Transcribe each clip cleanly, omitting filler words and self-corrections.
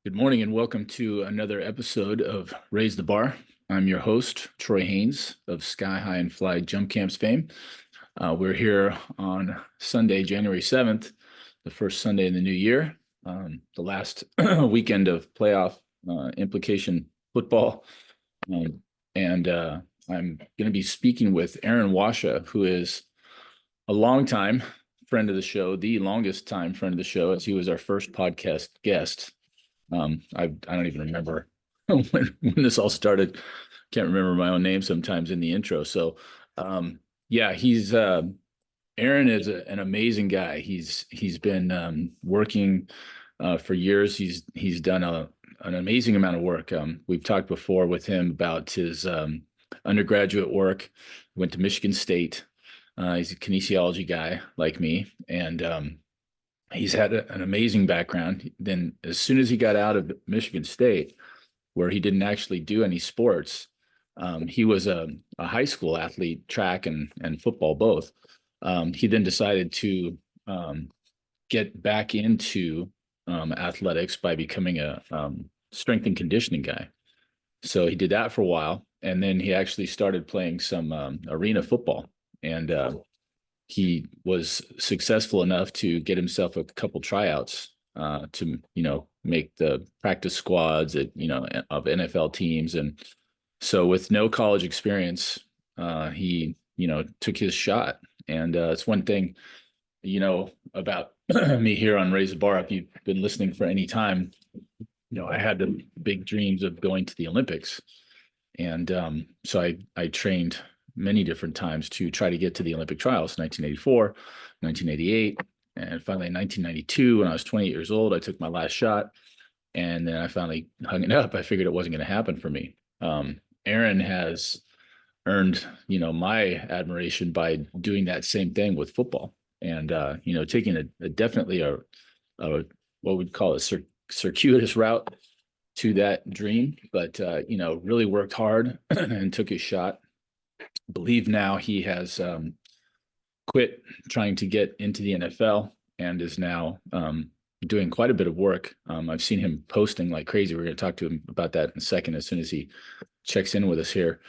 Good morning and welcome to another episode of Raise the Bar. I'm your host, Troy Haines of Sky High and Fly Jump Camps fame. We're here on Sunday, January 7th, the first Sunday in the new year, the last weekend of playoff implication football. Um, and I'm going to be speaking with Aaron Wascha, who is a longtime friend of the show, the longest time friend of the show, as he was our first podcast guest. I don't even remember when this all started. Can't remember my own name sometimes in the intro. So, yeah, he's Aaron is an amazing guy. He's been working for years. He's done an amazing amount of work. We've talked before with him about his undergraduate work. Went to Michigan State. He's a kinesiology guy like me, and he's had an amazing background. Then, as soon as he got out of Michigan State, where he didn't actually do any sports, he was a high school athlete, track and football both. He then decided to get back into athletics by becoming a strength and conditioning guy. So he did that for a while, and then he actually started playing some arena football. And he was successful enough to get himself a couple tryouts to make the practice squads of NFL teams. And so with no college experience, he took his shot. And it's one thing about me here on Raise the Bar. If you've been listening for any time, I had the big dreams of going to the Olympics. And so I trained many different times to try to get to the Olympic trials, 1984, 1988, and finally in 1992, when I was 28 years old, I took my last shot, and then I finally hung it up. I figured it wasn't going to happen for me. Aaron has earned, my admiration by doing that same thing with football, and taking definitely a what we'd call a circuitous route to that dream, but really worked hard and took his shot. Believe now he has quit trying to get into the NFL and is now doing quite a bit of work. I've seen him posting like crazy. We're going to talk to him about that in a second as soon as he checks in with us here.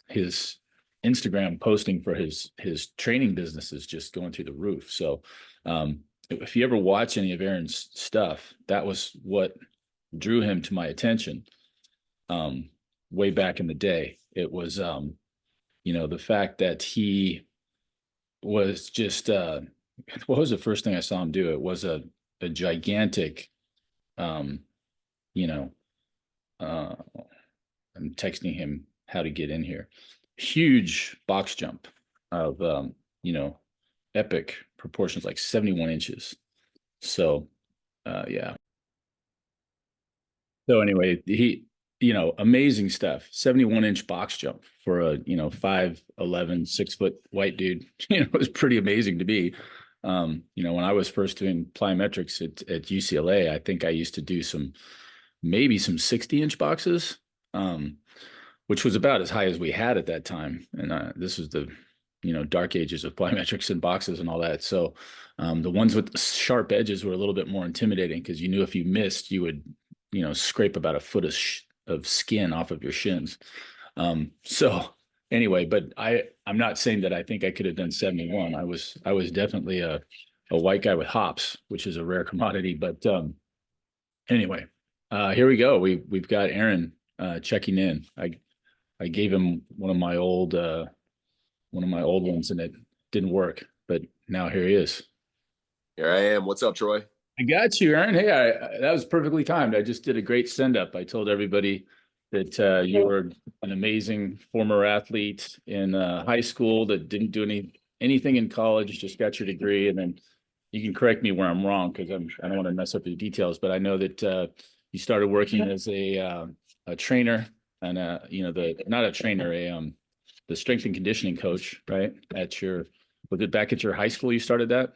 His Instagram posting for his training business is just going through the roof. So if you ever watch any of Aaron's stuff, that was what drew him to my attention way back in the day. It was the fact that he was just what was the first thing I saw him do? It was a gigantic you know I'm texting him how to get in here. Huge box jump of epic proportions, like 71 inches. So yeah. So anyway, amazing stuff. 71-inch box jump for a 5'11", 6-foot white dude. It was pretty amazing to be. When I was first doing plyometrics at UCLA, I think I used to do maybe some 60-inch boxes, which was about as high as we had at that time. And this was the dark ages of plyometrics and boxes and all that. So the ones with the sharp edges were a little bit more intimidating because you knew if you missed, you would scrape about a foot of skin off of your shins. So anyway, but I'm not saying that I think I could have done 71. I was definitely a white guy with hops, which is a rare commodity. But anyway, here we go. We've got Aaron checking in. I gave him one of my old ones, and it didn't work, but now here he is. Here I am. What's up, Troy? I got you, Aaron. Hey, that was perfectly timed. I just did a great send up. I told everybody that you were an amazing former athlete in high school that didn't do anything in college, just got your degree, and then you can correct me where I'm wrong because I don't want to mess up the details. But I know that you started working as a trainer and not a trainer, the strength and conditioning coach, right? Was it back at your high school you started that?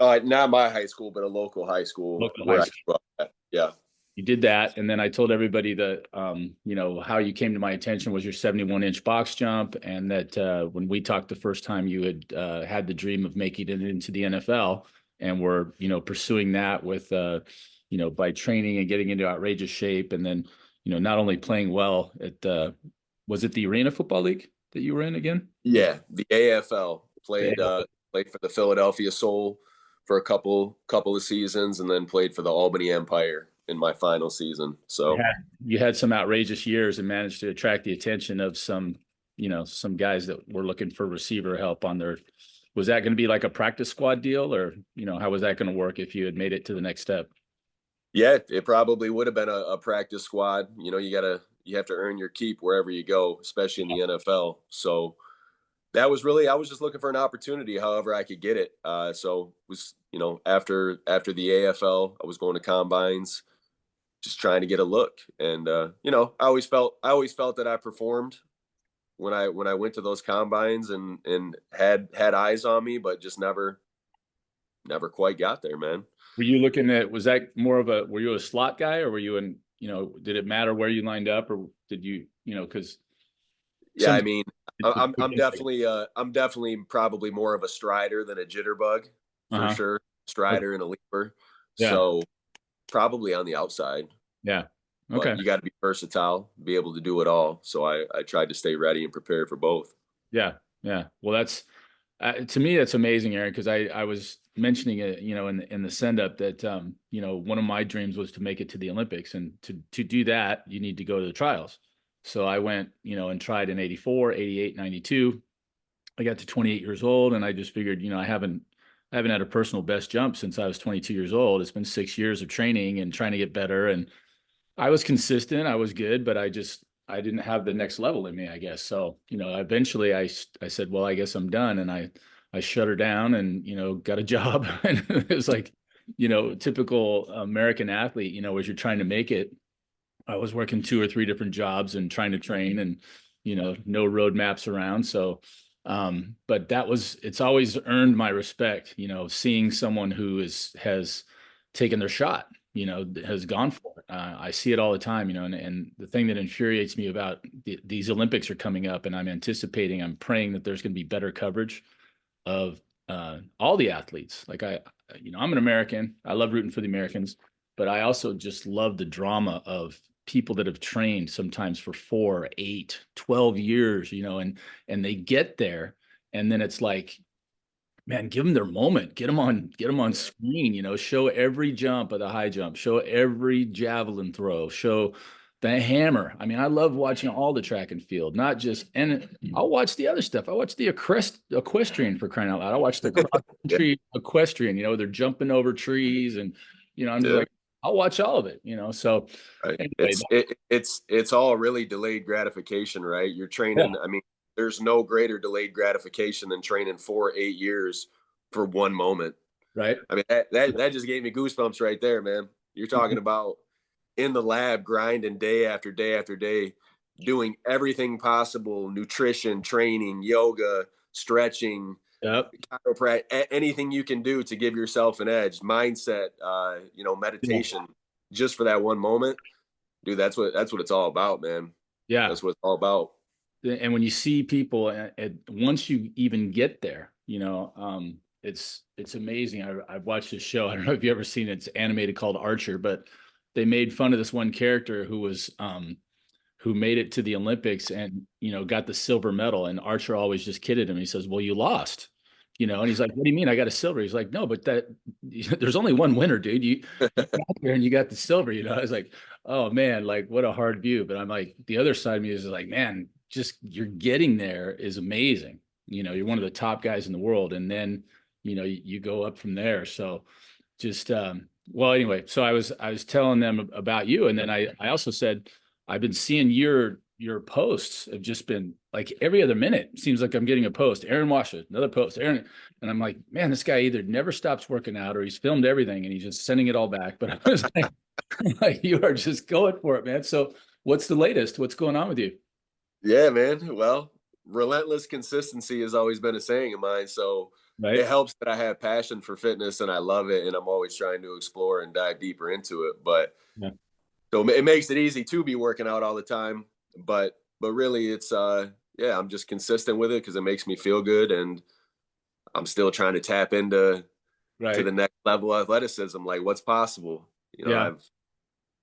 Not my high school, but a local high school Local high where I school. grew up at. Yeah. You did that, and then I told everybody that how you came to my attention was your 71-inch box jump, and that when we talked the first time, you had the dream of making it into the NFL, and were pursuing that with by training and getting into outrageous shape, and then, not only playing well at was it the Arena Football League that you were in again? Yeah, the AFL played for the Philadelphia Soul for a couple of seasons, and then played for the Albany Empire in my final season. You So had, you had some outrageous years and managed to attract the attention of some guys that were looking for receiver help on their. Was that going to be like a practice squad deal, or how was that going to work if you had made it to the next step? yeah, it probably would have been a practice squad. You have to earn your keep wherever you go, especially in the NFL. So that was really, I was just looking for an opportunity, however I could get it. So it was, after the AFL, I was going to combines, just trying to get a look. And I always felt that I performed when I went to those combines, and had eyes on me, but just never quite got there, man. Were you looking at, was that more of a, were you a slot guy, or were you in, did it matter where you lined up, or did you, because Yeah, some, I mean, I'm definitely probably more of a strider than a jitterbug, for uh-huh. sure. Strider and a leaper. Yeah. So probably on the outside, Yeah. but Okay. you got to be versatile, be able to do it all. So I tried to stay ready and prepared for both. Yeah. Yeah. Well, that's, to me, that's amazing, Aaron, because I was mentioning it, in the send up that, one of my dreams was to make it to the Olympics, and to do that, you need to go to the trials. So I went, and tried in 84, 88, 92. I got to 28 years old, and I just figured, I haven't had a personal best jump since I was 22 years old. It's been 6 years of training and trying to get better. And I was consistent, I was good, but I didn't have the next level in me, I guess. So, eventually I said, well, I guess I'm done. And I shut her down and, got a job. And it was like, typical American athlete, as you're trying to make it. I was working 2 or 3 different jobs and trying to train, and, no road maps around. So, but it's always earned my respect, seeing someone who has taken their shot, has gone for it. I see it all the time, and the thing that infuriates me about these Olympics are coming up, and I'm praying that there's going to be better coverage of all the athletes. Like I'm an American. I love rooting for the Americans, but I also just love the drama of people that have trained sometimes for 4, 8, 12 years, and they get there, and then it's like, man, give them their moment, get them on screen, show every jump of the high jump, show every javelin throw, show the hammer. I mean, I love watching all the track and field, not just, and I'll watch the other stuff. I watch the equestrian, for crying out loud. I watch the cross Yeah, country equestrian, they're jumping over trees, and, I'm just yeah. like, I'll watch all of it, so Right. anyway. It's all really delayed gratification, right? You're Yeah. training. I mean, there's no greater delayed gratification than training for 8 years for one moment. Right. I mean, that just gave me goosebumps right there, man. You're talking about in the lab grinding day after day after day, doing everything possible: nutrition, training, yoga, stretching, Yep. chiropractic, anything you can do to give yourself an edge, mindset, Yeah. meditation, just for that one moment. Dude, that's what it's all about, man. Yeah. That's what it's all about. And when you see people, once you even get there, it's amazing. I've watched this show. I don't know if you ever seen it. It's animated, called Archer, but they made fun of this one character who made it to the Olympics and, got the silver medal. And Archer always just kidded him. He says, well, you lost, and he's like, what do you mean I got a silver? He's like, no, but there's only one winner, dude. You got there and you got the silver, I was like, oh man, like what a hard view. But I'm like, the other side of me is like, man, just you're getting there is amazing. You're one of the top guys in the world. And then, you go up from there. So just, well, anyway, so I was telling them about you. And then I also said, I've been seeing your posts have just been like every other minute. It seems like I'm getting a post. Aaron Wascha, another post. Aaron, and I'm like, man, this guy either never stops working out, or he's filmed everything and he's just sending it all back. But I was like, like, you are just going for it, man. So what's the latest? What's going on with you? Yeah, man. Well, relentless consistency has always been a saying of mine. So Right. it helps that I have passion for fitness and I love it, and I'm always trying to explore and dive deeper into it. But Yeah. so it makes it easy to be working out all the time. But really, it's yeah, I'm just consistent with it because it makes me feel good, and I'm still trying to tap into Right. the next level of athleticism. Like, what's possible? You know, Yeah.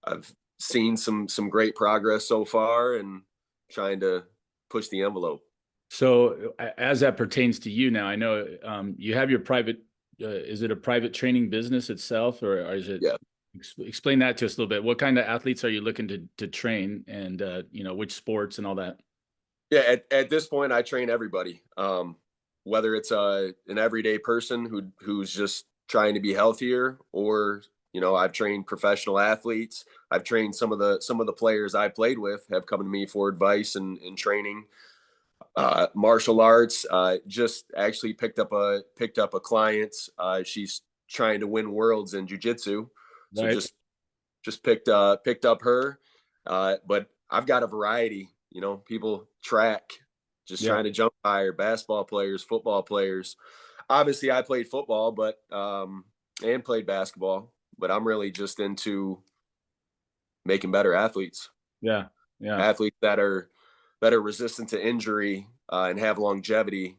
I've seen some great progress so far, and trying to push the envelope. So as that pertains to you now, I know you have your private, is it a private training business itself, or is it, Yeah. explain that to us a little bit. What kind of athletes are you looking to train, and which sports and all that? Yeah, at this point, I train everybody. Whether it's an everyday person who's just trying to be healthier, or I've trained professional athletes. I've trained some of the players I played with have come to me for advice and training. Martial arts. Just actually picked up a client. She's trying to win worlds in jujitsu, so Right. just picked up her. But I've got a variety. People track, just Yeah. trying to jump higher. Basketball players, football players. Obviously, I played football, but and played basketball. But I'm really just into making better athletes, Yeah. Yeah. athletes that are resistant to injury, and have longevity.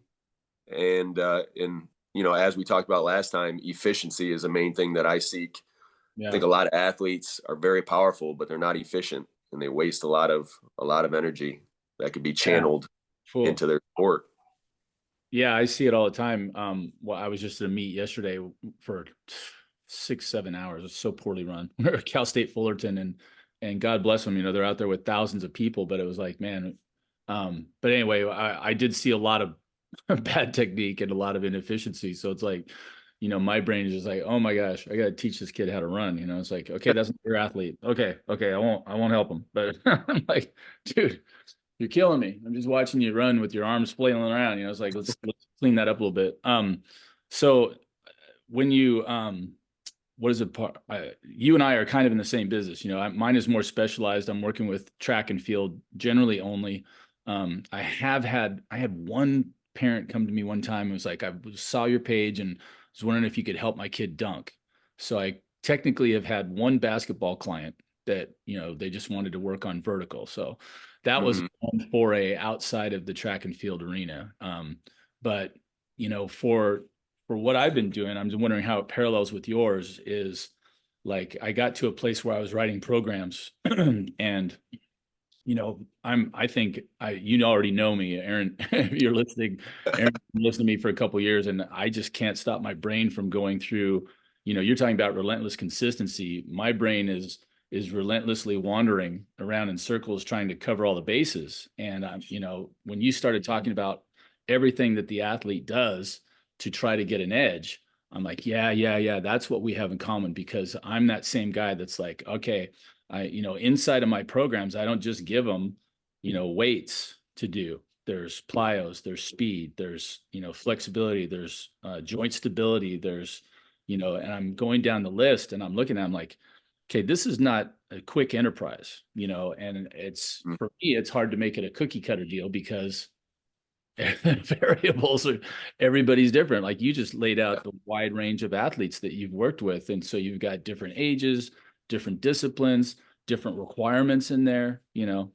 And as we talked about last time, efficiency is a main thing that I seek. I Yeah. think a lot of athletes are very powerful, but they're not efficient, and they waste a lot of energy that could be Yeah. channeled Cool. into their sport. Yeah, I see it all the time. Well, I was just at a meet yesterday for 6, 7 hours. It's so poorly run. We're at Cal State Fullerton, and God bless them, they're out there with thousands of people, but it was like, man. But anyway, I did see a lot of bad technique and a lot of inefficiency. So it's like, my brain is just like, oh my gosh, I got to teach this kid how to run. It's like, okay, that's not your athlete. Okay, okay, I won't help him. But I'm like, dude, you're killing me. I'm just watching you run with your arms flailing around. It's like, let's clean that up a little bit. So when you what is it part? You and I are kind of in the same business. Mine is more specialized. I'm working with track and field generally only. I had one parent come to me one time and was like, I saw your page and was wondering if you could help my kid dunk. So I technically have had one basketball client that, they just wanted to work on vertical. So that was Hmm. one foray outside of the track and field arena. But, for what I've been doing, I'm just wondering how it parallels with yours. Is like I got to a place where I was writing programs and I think you already know me, Aaron. If you're listening, Aaron, listened to me for a couple of years, and I just can't stop my brain from going through. You're talking about relentless consistency. My brain is relentlessly wandering around in circles trying to cover all the bases. And when you started talking about everything that the athlete does to try to get an edge, I'm like, yeah, yeah, yeah. That's what we have in common, because I'm that same guy that's like, okay, inside of my programs, I don't just give them, weights to do. There's plyos, there's speed, there's, flexibility, there's joint stability, there's, and I'm going down the list and I'm looking at, I'm like, okay, this is not a quick enterprise, and for me, it's hard to make it a cookie cutter deal because variables are everybody's different. Like you just laid Yeah. out the wide range of athletes that you've worked with, and so you've got different ages, different disciplines, different requirements in there,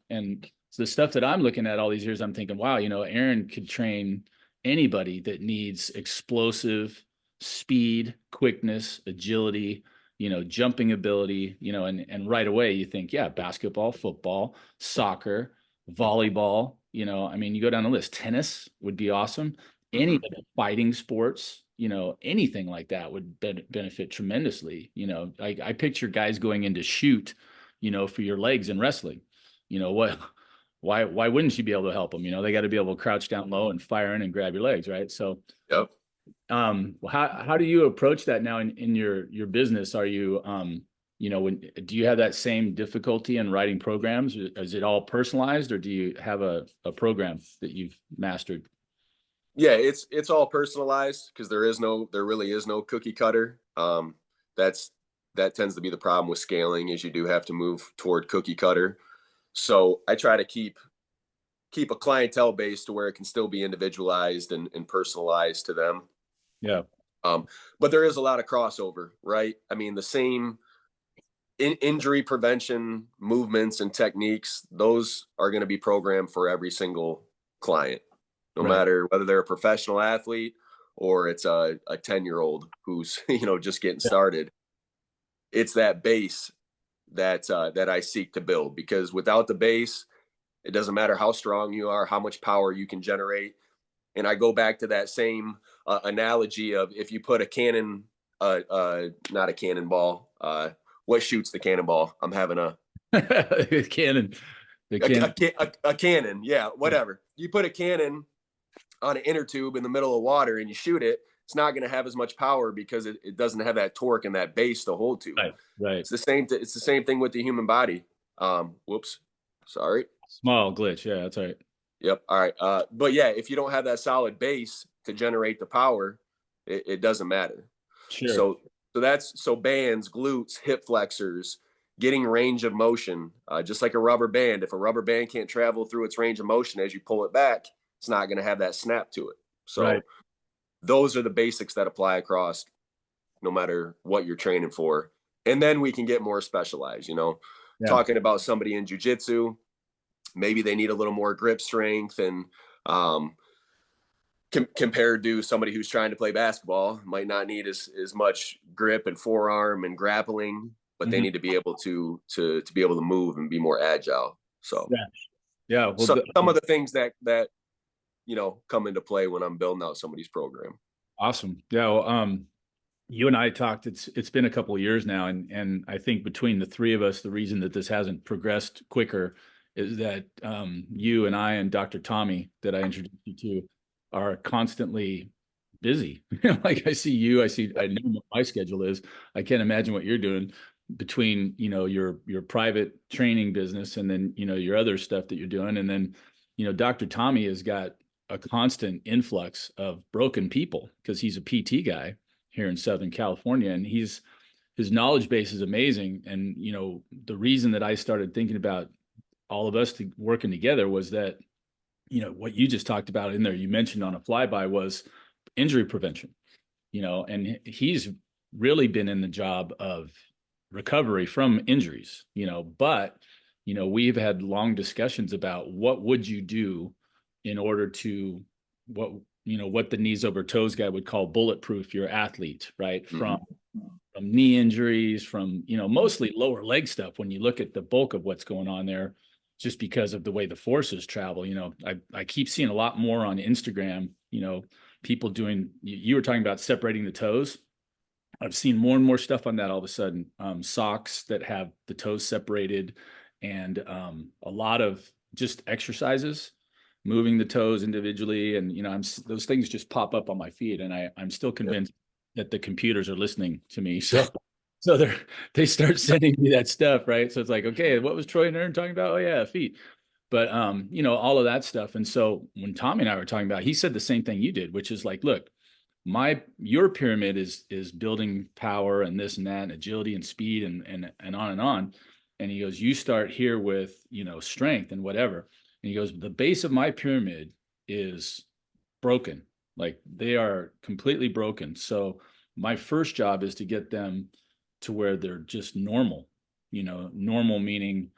and the stuff that I'm looking at all these years, I'm thinking, wow, Aaron could train anybody that needs explosive speed, quickness, agility, jumping ability, and right away you think, yeah, basketball, football, soccer, volleyball, I mean, you go down the list. Tennis would be awesome. Any Hmm. of the fighting sports, anything like that would benefit tremendously. I picture guys going into shoot, for your legs in wrestling. What? Why wouldn't you be able to help them? They got to be able to crouch down low and fire in and grab your legs, right? So, Yep. how do you approach that now in your business? Are you when do you have that same difficulty in writing programs? Is it all personalized, or do you have a program that you've mastered? Yeah, it's all personalized, because there really is no cookie cutter. That's that tends to be the problem with scaling, is you do have to move toward cookie cutter. So I try to keep a clientele base to where it can still be individualized and personalized to them. Yeah. Um, but there is a lot of crossover, right? I mean, the same injury prevention movements and techniques, those are going to be programmed for every single client, no Right. matter whether they're a professional athlete or it's a 10-year-old who's just getting Yeah. started. it's that base that I seek to build, because without the base, it doesn't matter how strong you are, how much power you can generate. And I go back to that same analogy of, if you put a cannon, not a cannonball, what shoots the cannonball? I'm having The cannon, the cannon. a cannon, yeah, whatever. You put a cannon on an inner tube in the middle of water and you shoot it, it's not going to have as much power because it doesn't have that torque and that base to hold to. Right, right. It's the same thing with the human body. Whoops, sorry. Small glitch. Yeah, that's right. Yep. All right. But yeah, if you don't have that solid base to generate the power, it doesn't matter. Sure. So bands, glutes, hip flexors, getting range of motion, just like a rubber band. If a rubber band can't travel through its range of motion as you pull it back, it's not going to have that snap to it. Right. So those are the basics that apply across, no matter what you're training for. And then we can get more specialized, Yeah. talking about somebody in jujitsu, maybe they need a little more grip strength, and compared to somebody who's trying to play basketball, might not need as much grip and forearm and grappling, but they Mhm. need to be able to be able to move and be more agile. So Yeah. Yeah. Well, some of the things that come into play when I'm building out somebody's program. awesome. Yeah. Well, you and I talked, it's been a couple of years now, and I think between the three of us, the reason that this hasn't progressed quicker is that you and I and Dr. Tommy, that I introduced you to, are constantly busy. Like I know what my schedule is. I can't imagine what you're doing between, your private training business and then, your other stuff that you're doing. And then, Dr. Tommy has got a constant influx of broken people because he's a PT guy here in Southern California, and his knowledge base is amazing. And the reason that I started thinking about all of us working together was that what you just talked about in there, you mentioned on a flyby, was injury prevention. And he's really been in the job of recovery from injuries. But we've had long discussions about what would you do in order to what what the knees over toes guy would call bulletproof your athlete, right? From knee injuries, from mostly lower leg stuff when you look at the bulk of what's going on there, just because of the way the forces travel. I keep seeing a lot more on Instagram, people doing, you were talking about separating the toes. I've seen more and more stuff on that all of a sudden. Socks that have the toes separated, and a lot of just exercises, moving the toes individually. And those things just pop up on my feed, and I'm still convinced that the computers are listening to me. So they start sending me that stuff, right? So it's like, okay, what was Troy and Aaron talking about? Oh yeah, feet. But all of that stuff. And so when Tommy and I were talking about, he said the same thing you did, which is like, look, your pyramid is building power and this and that and agility and speed and on and on. And he goes, you start here with strength and whatever. And he goes, the base of my pyramid is broken. Like, they are completely broken. So my first job is to get them to where they're just normal. Normal meaning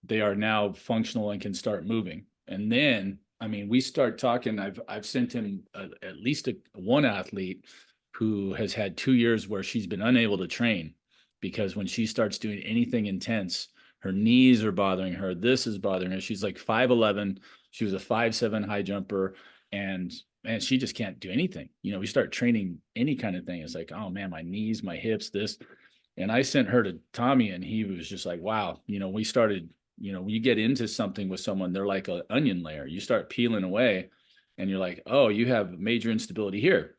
they are now functional and can start moving. And then, I mean, we start talking. I've sent him at least one athlete who has had 2 years where she's been unable to train because when she starts doing anything intense, her knees are bothering her. This is bothering her. She's like 5'11". She was a 5'7" high jumper, and man, she just can't do anything. We start training any kind of thing. It's like, oh man, my knees, my hips, this. And I sent her to Tommy, and he was just like, wow, we started, when you get into something with someone, they're like an onion layer. You start peeling away and you're like, oh, you have major instability here.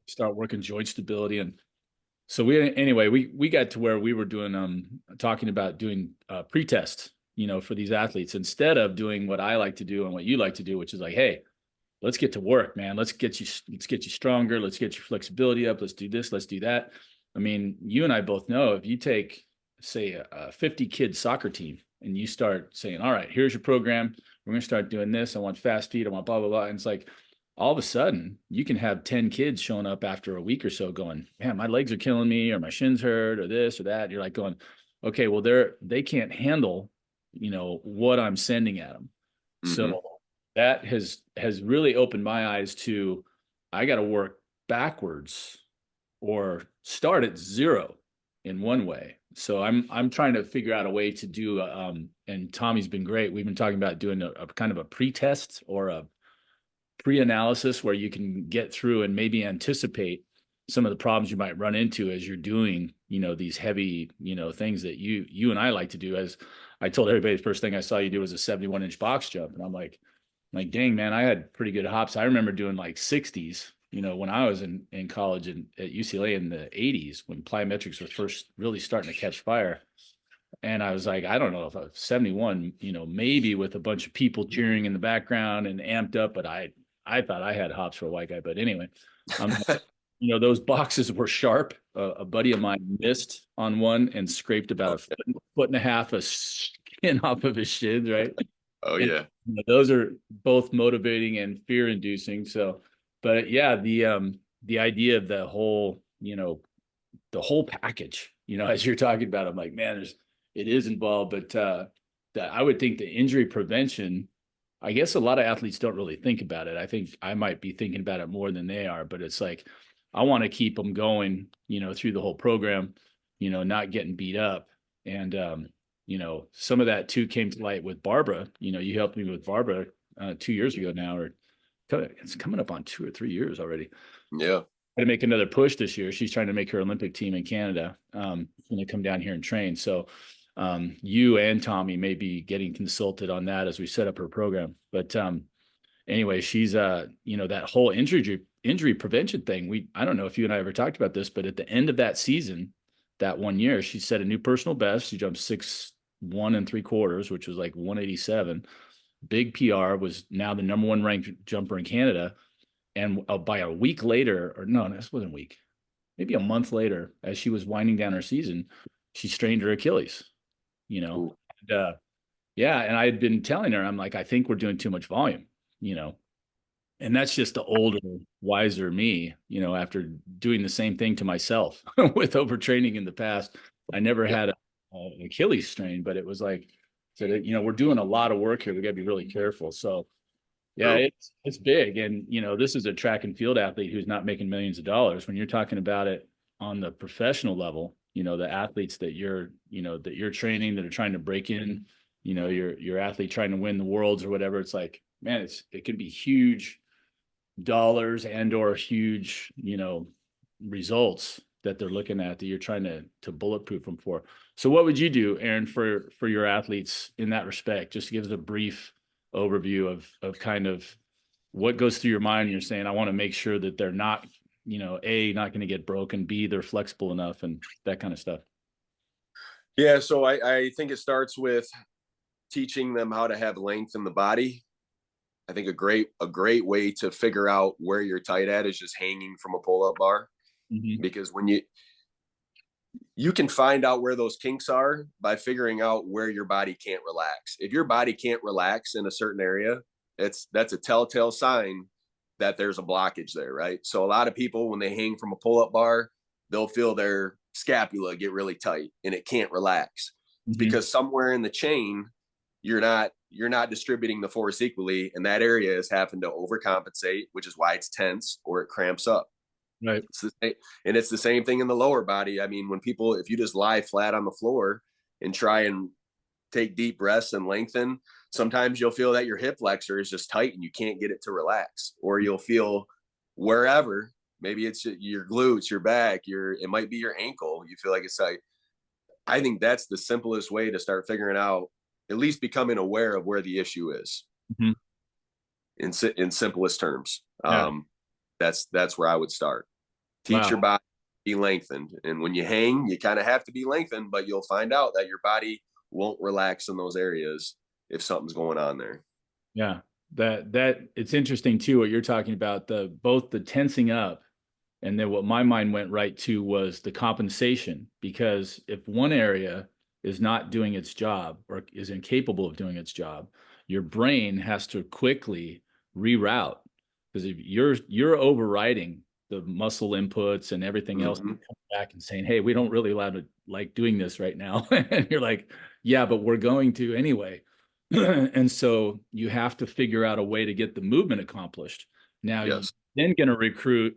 Start working joint stability. And so we got to where we were doing, talking about doing pre-test, for these athletes, instead of doing what I like to do and what you like to do, which is like, hey, let's get to work, man. Let's get you stronger. Let's get your flexibility up. Let's do this. Let's do that. I mean, you and I both know if you take, say, a 50 kid soccer team and you start saying, all right, here's your program. We're going to start doing this. I want fast feet. I want blah, blah, blah. And it's like, all of a sudden you can have 10 kids showing up after a week or so going, man, my legs are killing me, or my shins hurt, or this or that. And you're like going, okay, well, they can't handle, what I'm sending at them. So that has really opened my eyes to, I got to work backwards or start at zero in one way. So I'm trying to figure out a way to do and Tommy's been great. We've been talking about doing a kind of a pre-test or a pre-analysis where you can get through and maybe anticipate some of the problems you might run into as you're doing, these heavy, things that you and I like to do. As I told everybody, the first thing I saw you do was a 71-inch box jump. And I'm like, dang, man, I had pretty good hops. I remember doing like 60s, when I was in college and at UCLA in the 80s, when plyometrics was first really starting to catch fire. And I was like, I don't know if I was 71, maybe with a bunch of people cheering in the background and amped up, but I thought I had hops for a white guy. But anyway, um, those boxes were sharp. A buddy of mine missed on one and scraped about Oh, a foot and a half of skin off of his shins, right? oh And yeah. those are both motivating and fear inducing. So, but yeah, the idea of the whole package, as you're talking about, I'm like, man, it is involved, but that I would think the injury prevention, I guess a lot of athletes don't really think about it. I think I might be thinking about it more than they are, but it's like, I want to keep them going, through the whole program, not getting beat up. And, some of that too came to light with Barbara. You helped me with Barbara 2 years ago now, or it's coming up on 2 or 3 years already. Yeah. To make another push this year. She's trying to make her Olympic team in Canada. When they come down here and train. So you and Tommy may be getting consulted on that as we set up her program. But anyway, she's that whole injury prevention thing. I don't know if you and I ever talked about this, but at the end of that season, that 1 year, she set a new personal best. She jumped 6'1 3/4", which was like 187. Big PR, was now the #1 ranked jumper in Canada. And by a week later, or no, this wasn't a week, maybe a month later, as she was winding down her season, she strained her Achilles, you know. Ooh. And, yeah. And I had been telling her, I'm like, I think we're doing too much volume, and that's just the older, wiser me, after doing the same thing to myself with overtraining in the past. I never Yeah. had an Achilles strain, but it was like, so that, we're doing a lot of work here. We got to be really careful. So, yeah, True. it's big. And, this is a track and field athlete who's not making millions of dollars. When you're talking about it on the professional level, the athletes that you're training that are trying to break in, your athlete trying to win the worlds or whatever, it's like, man, it can be huge dollars and or huge, results that they're looking at that you're trying to bulletproof them for. So what would you do, Aaron, for your athletes in that respect? Just give us a brief overview of kind of what goes through your mind. You're saying, I want to make sure that they're not, A, not going to get broken, B, they're flexible enough, and that kind of stuff. Yeah. So I think it starts with teaching them how to have length in the body. I think a great way to figure out where you're tight at is just hanging from a pull-up bar. Mm-hmm. Because when you can find out where those kinks are by figuring out where your body can't relax. If your body can't relax in a certain area, that's a telltale sign that there's a blockage there, right? So a lot of people, when they hang from a pull-up bar, they'll feel their scapula get really tight and it can't relax. It's Mm-hmm. because somewhere in the chain, you're not distributing the force equally, and that area is having to overcompensate, which is why it's tense or it cramps up. Right. And it's the same thing in the lower body. I mean, if you just lie flat on the floor and try and take deep breaths and lengthen, sometimes you'll feel that your hip flexor is just tight and you can't get it to relax, or you'll feel wherever, maybe it's your glutes, your back, it might be your ankle. You feel like it's like, I think that's the simplest way to start figuring out, at least becoming aware of where the issue is Mm-hmm. in simplest terms. Yeah. That's where I would start. Teach Wow. your body to be lengthened. And when you hang, you kind of have to be lengthened, but you'll find out that your body won't relax in those areas if something's going on there. Yeah. That it's interesting too, what you're talking about, both the tensing up. And then what my mind went right to was the compensation, because if one area is not doing its job or is incapable of doing its job, your brain has to quickly reroute. Because if you're overriding the muscle inputs and everything else, Mm-hmm. come back and saying, "Hey, we don't really allow to like doing this right now," and you're like, "Yeah, but we're going to anyway." And so you have to figure out a way to get the movement accomplished. Now, you're Yes. then going to recruit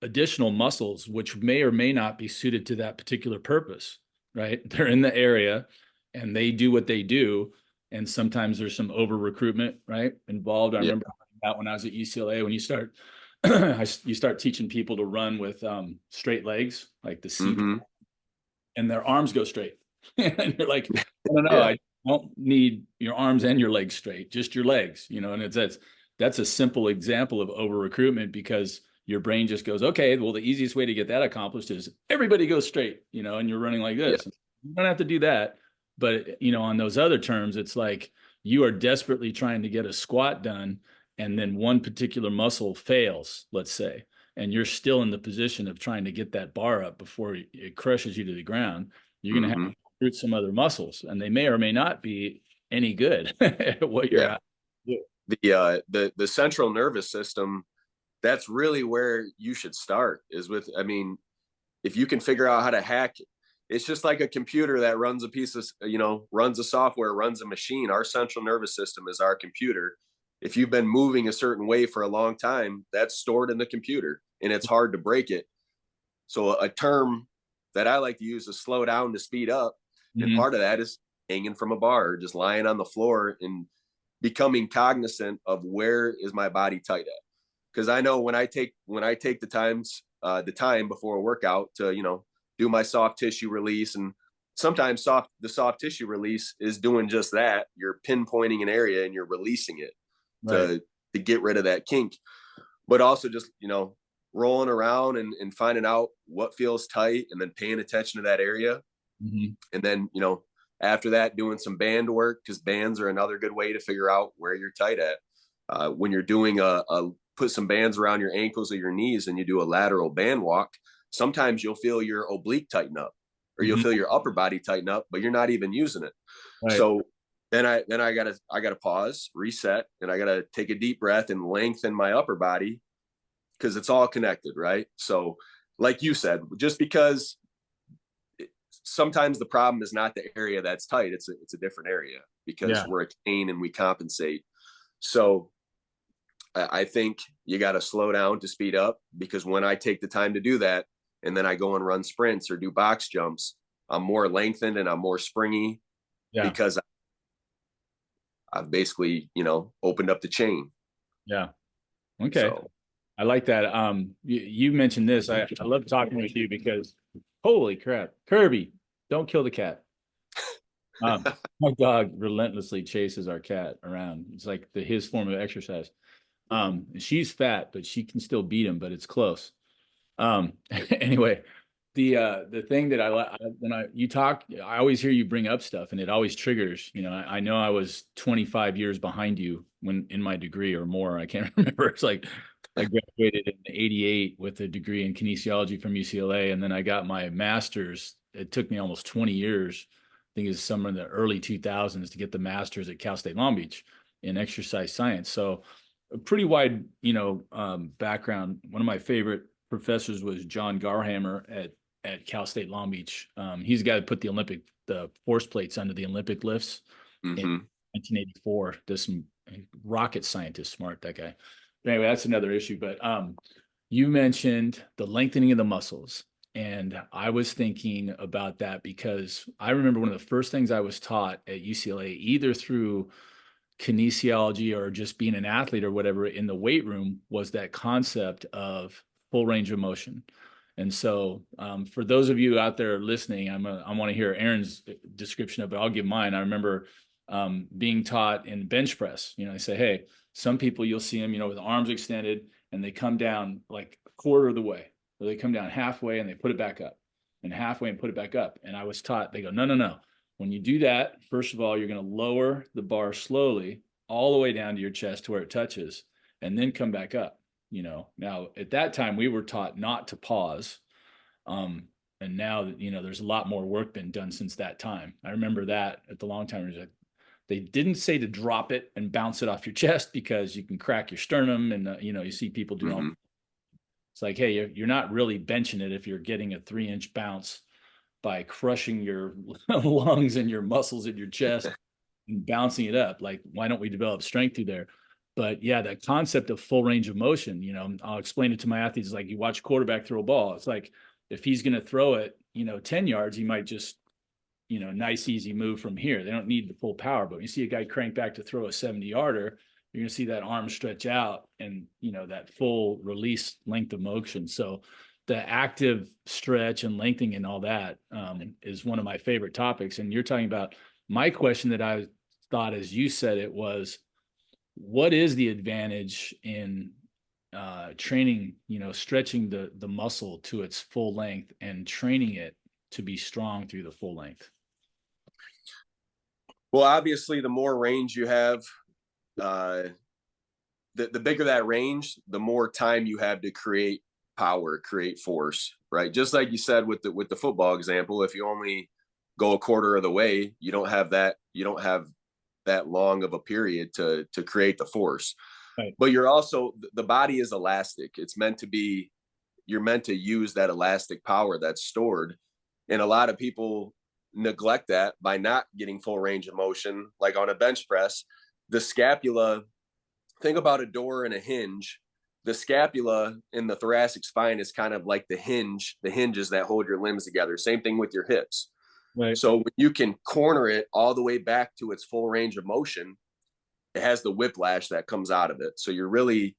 additional muscles, which may or may not be suited to that particular purpose, right? They're in the area and they do what they do. And sometimes there's some over recruitment, right, involved. I Yeah. remember that when I was at UCLA, when you start, you start teaching people to run with straight legs, like the C, Mm-hmm. and their arms go straight. And you're like, no, no, Yeah. I don't need your arms and your legs straight, just your legs, and that's a simple example of over recruitment because your brain just goes, okay, well, the easiest way to get that accomplished is everybody goes straight, and you're running like Yeah. this. You don't have to do that. But, on those other terms, it's like you are desperately trying to get a squat done and then one particular muscle fails, let's say, and you're still in the position of trying to get that bar up before it crushes you to the ground. You're going to have Mm-hmm. to recruit some other muscles, and they may or may not be any good at what you're Yeah. at. The central nervous system, that's really where you should start, is with, I mean, if you can figure out how to hack, it's just like a computer that runs a piece of, runs a software, runs a machine. Our central nervous system is our computer. If you've been moving a certain way for a long time, that's stored in the computer and it's hard to break it. So a term that I like to use is slow down to speed up. And Mhm. part of that is hanging from a bar, just lying on the floor and becoming cognizant of where is my body tight at. Because I know when I take the time before a workout to do my soft tissue release, and sometimes the soft tissue release is doing just that. You're pinpointing an area and you're releasing it Right. to get rid of that kink, but also just rolling around and finding out what feels tight and then paying attention to that area. Mhm. And then after that, doing some band work, because bands are another good way to figure out where you're tight at. When you're doing put some bands around your ankles or your knees and you do a lateral band walk, sometimes you'll feel your oblique tighten up or you'll Mhm. feel your upper body tighten up, but you're not even using it. Right. So then I gotta pause, reset, and I gotta take a deep breath and lengthen my upper body because it's all connected, right? So like you said, just because sometimes the problem is not the area that's tight, it's a different area because Yeah. we're a chain and we compensate. So I think you got to slow down to speed up, because when I take the time to do that and then I go and run sprints or do box jumps, I'm more lengthened and I'm more springy Yeah. because I've basically, opened up the chain. Yeah. Okay. So, I like that. You mentioned this. I love talking with you because holy crap, Kirby, don't kill the cat. My dog relentlessly chases our cat around. It's like his form of exercise. She's fat, but she can still beat him, but it's close. Anyway, the thing that I like when you talk, I always hear you bring up stuff, and it always triggers. I know I was 25 years behind you when in my degree or more. I can't remember. It's like I graduated in '88 with a degree in kinesiology from UCLA, and then I got my master's. It took me almost 20 years. I think it's somewhere in the early 2000s to get the master's at Cal State Long Beach in exercise science. So a pretty wide, background. One of my favorite professors was John Garhammer at Cal State Long Beach. He's the guy that put the force plates under the Olympic lifts in mm-hmm. 1984. Does some rocket scientist, smart that guy. But anyway, that's another issue. But you mentioned the lengthening of the muscles. And I was thinking about that because I remember one of the first things I was taught at UCLA, either through kinesiology or just being an athlete or whatever in the weight room, was that concept of full range of motion. And so, for those of you out there listening, I want to hear Aaron's description of it. I'll give mine. I remember being taught in bench press. They say, hey, some people you'll see them, with arms extended, and they come down like a quarter of the way, or they come down halfway and they put it back up, and halfway and put it back up. And I was taught, they go, no, no, no. When you do that, first of all, you're going to lower the bar slowly all the way down to your chest to where it touches, and then come back up. Now at that time we were taught not to pause. And now, there's a lot more work been done since that time. I remember that at the long timers, they didn't say to drop it and bounce it off your chest because you can crack your sternum. And, you see people doing all, Mm-hmm. it's like, hey, you're not really benching it if you're getting a 3-inch bounce by crushing your lungs and your muscles in your chest and bouncing it up. Like, why don't we develop strength through there? But yeah, that concept of full range of motion, I'll explain it to my athletes. Like, you watch a quarterback throw a ball. It's like, if he's going to throw it, 10 yards, he might just, nice, easy move from here. They don't need the full power. But when you see a guy crank back to throw a 70-yarder, you're going to see that arm stretch out and, that full release length of motion. So the active stretch and lengthening and all that is one of my favorite topics. And you're talking about, my question that I thought, as you said it, was, what is the advantage in training, stretching the muscle to its full length and training it to be strong through the full length? Well, obviously, the more range you have, the bigger that range, the more time you have to create power, create force, right? Just like you said with the football example, if you only go a quarter of the way, you don't have that long of a period to create the force. Right. But you're also, the body is elastic. You're meant to use that elastic power that's stored. And a lot of people neglect that by not getting full range of motion. Like on a bench press, the scapula, think about a door and a hinge. The scapula in the thoracic spine is kind of like the hinges that hold your limbs together. Same thing with your hips. Right. So when you can corner it all the way back to its full range of motion, it has the whiplash that comes out of it. So you're really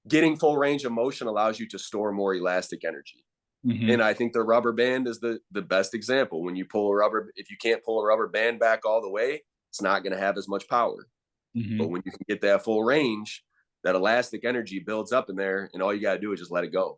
getting full range of motion allows you to store more elastic energy. Mm-hmm. And I think the rubber band is the best example. When you pull if you can't pull a rubber band back all the way, it's not going to have as much power. Mm-hmm. But when you can get that full range, that elastic energy builds up in there, and all you got to do is just let it go.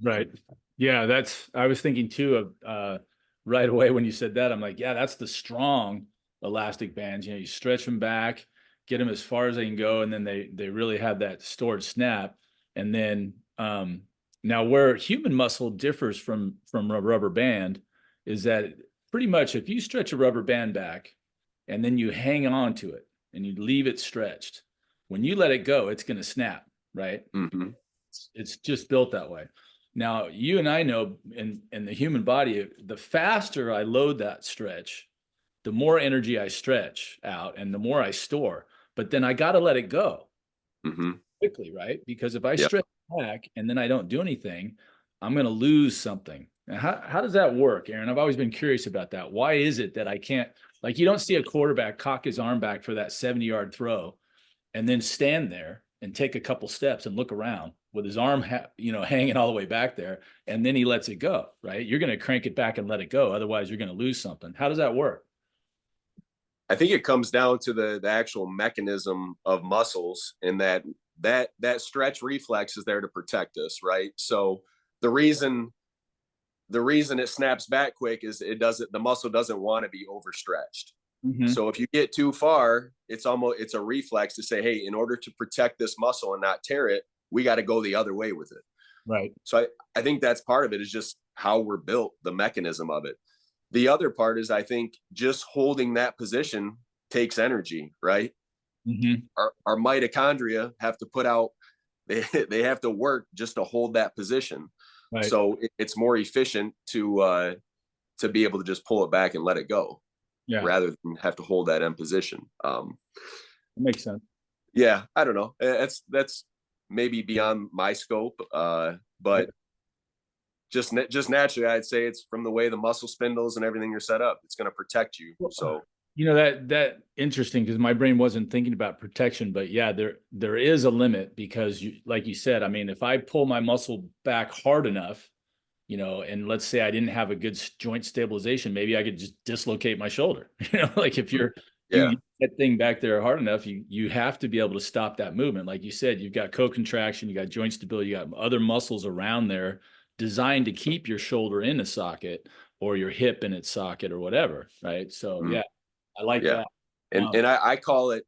Right. Yeah, I was thinking too of right away when you said that. I'm like, yeah, that's the strong elastic bands. You stretch them back, get them as far as they can go, and then they really have that stored snap. And then now, where human muscle differs from a rubber band is that pretty much if you stretch a rubber band back and then you hang on to it and you leave it stretched, when you let it go, it's going to snap, right? Mm-hmm. It's just built that way. Now, you and I know in the human body, the faster I load that stretch, the more energy I stretch out and the more I store. But then I got to let it go quickly, right? Because if I stretch back and then I don't do anything, I'm going to lose something. Now, how does that work, Aaron? I've always been curious about that. Why is it that I can't, like, you don't see a quarterback cock his arm back for that 70-yard throw and then stand there and take a couple steps and look around with his arm, hanging all the way back there, and then he lets it go, right? You're going to crank it back and let it go. Otherwise, you're going to lose something. How does that work? I think it comes down to the actual mechanism of muscles, and that stretch reflex is there to protect us, right? So the reason it snaps back quick is the muscle doesn't want to be overstretched. Mm-hmm. So if you get too far, it's a reflex to say, hey, in order to protect this muscle and not tear it, we got to go the other way with it. Right. So I think that's part of it, is just how we're built, the mechanism of it. The other part is, I think, just holding that position takes energy, right? Mm-hmm. Our mitochondria have to put out, they have to work just to hold that position. Right. So it's more efficient to be able to just pull it back and let it go. Yeah. Rather than have to hold that in position. That makes sense. Yeah, I don't know. That's maybe beyond my scope, but just naturally, I'd say it's from the way the muscle spindles and everything are set up. It's going to protect you. So that interesting, because my brain wasn't thinking about protection, but yeah, there is a limit, because like you said, I mean, if I pull my muscle back hard enough, and let's say I didn't have a good joint stabilization, maybe I could just dislocate my shoulder. Like if you that thing back there hard enough, you have to be able to stop that movement. Like you said, you've got co-contraction, you got joint stability, you got other muscles around there designed to keep your shoulder in a socket or your hip in its socket or whatever, right? So yeah, I like that. And I call it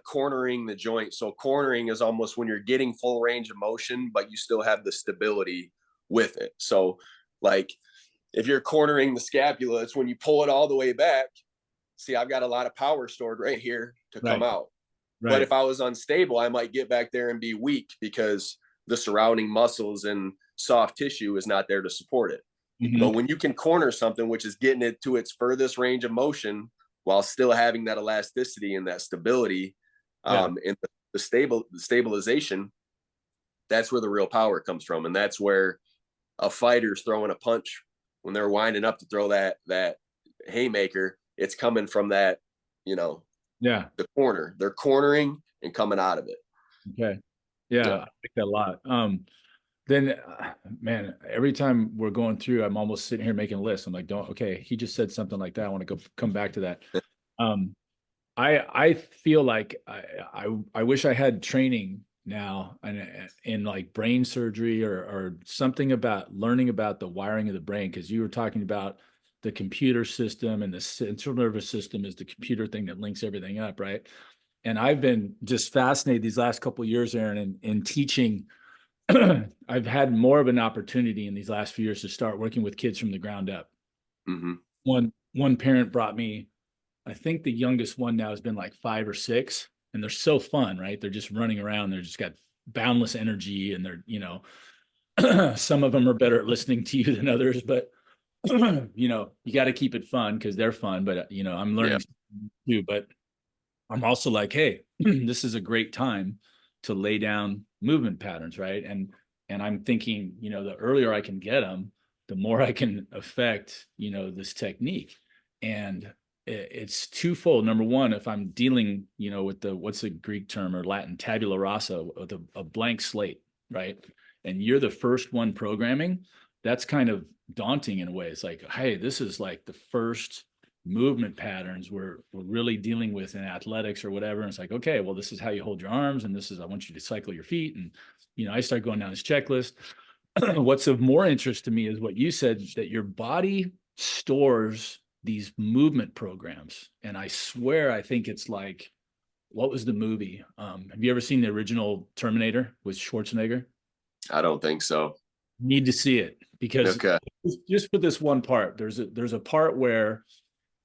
cornering the joint. So cornering is almost when you're getting full range of motion, but you still have the stability with it. So like if you're cornering the scapula, it's when you pull it all the way back. See, I've got a lot of power stored right here to come out. Right. But if I was unstable, I might get back there and be weak because the surrounding muscles and soft tissue is not there to support it. Mm-hmm. But when you can corner something, which is getting it to its furthest range of motion while still having that elasticity and that stability, Yeah. And the stabilization, that's where the real power comes from. And that's where a fighter's throwing a punch when they're winding up to throw that haymaker. It's coming from that, you know, Yeah. the corner. They're cornering and coming out of it. Okay. Yeah. I Yeah. like that a lot. Then man, every time we're going through, I'm almost sitting here making lists. I'm like, don't, okay, he just said something like that. I want to come back to that. Um, I feel like I wish I had training now and in like brain surgery or something about learning about the wiring of the brain, because you were talking about the computer system, and the central nervous system is the computer thing that links everything up, right? And I've been just fascinated these last couple of years, Aaron, in teaching. I've had more of an opportunity in these last few years to start working with kids from the ground up. Mm-hmm. One parent brought me, I think the youngest one now has been like 5 or 6, and they're so fun, right? They're just running around. They're just got boundless energy, and they're, some of them are better at listening to you than others, but you got to keep it fun because they're fun. But I'm Yeah. learning too. But I'm also like, hey, this is a great time to lay down movement patterns, right? And I'm thinking, the earlier I can get them, the more I can affect, this technique. And it's twofold. Number one, if I'm dealing, with what's the Greek term or Latin tabula rasa, with a blank slate, right? And you're the first one programming, that's kind of daunting in a way. It's like, hey, this is like the first movement patterns we're really dealing with in athletics or whatever. And it's like, okay, well, this is how you hold your arms, and this is, I want you to cycle your feet. And, I start going down this checklist. What's of more interest to me is what you said, that your body stores these movement programs. And I swear, I think it's like, what was the movie? Have you ever seen the original Terminator with Schwarzenegger? I don't think so. Need to see it, because Okay. just for this one part, there's a part where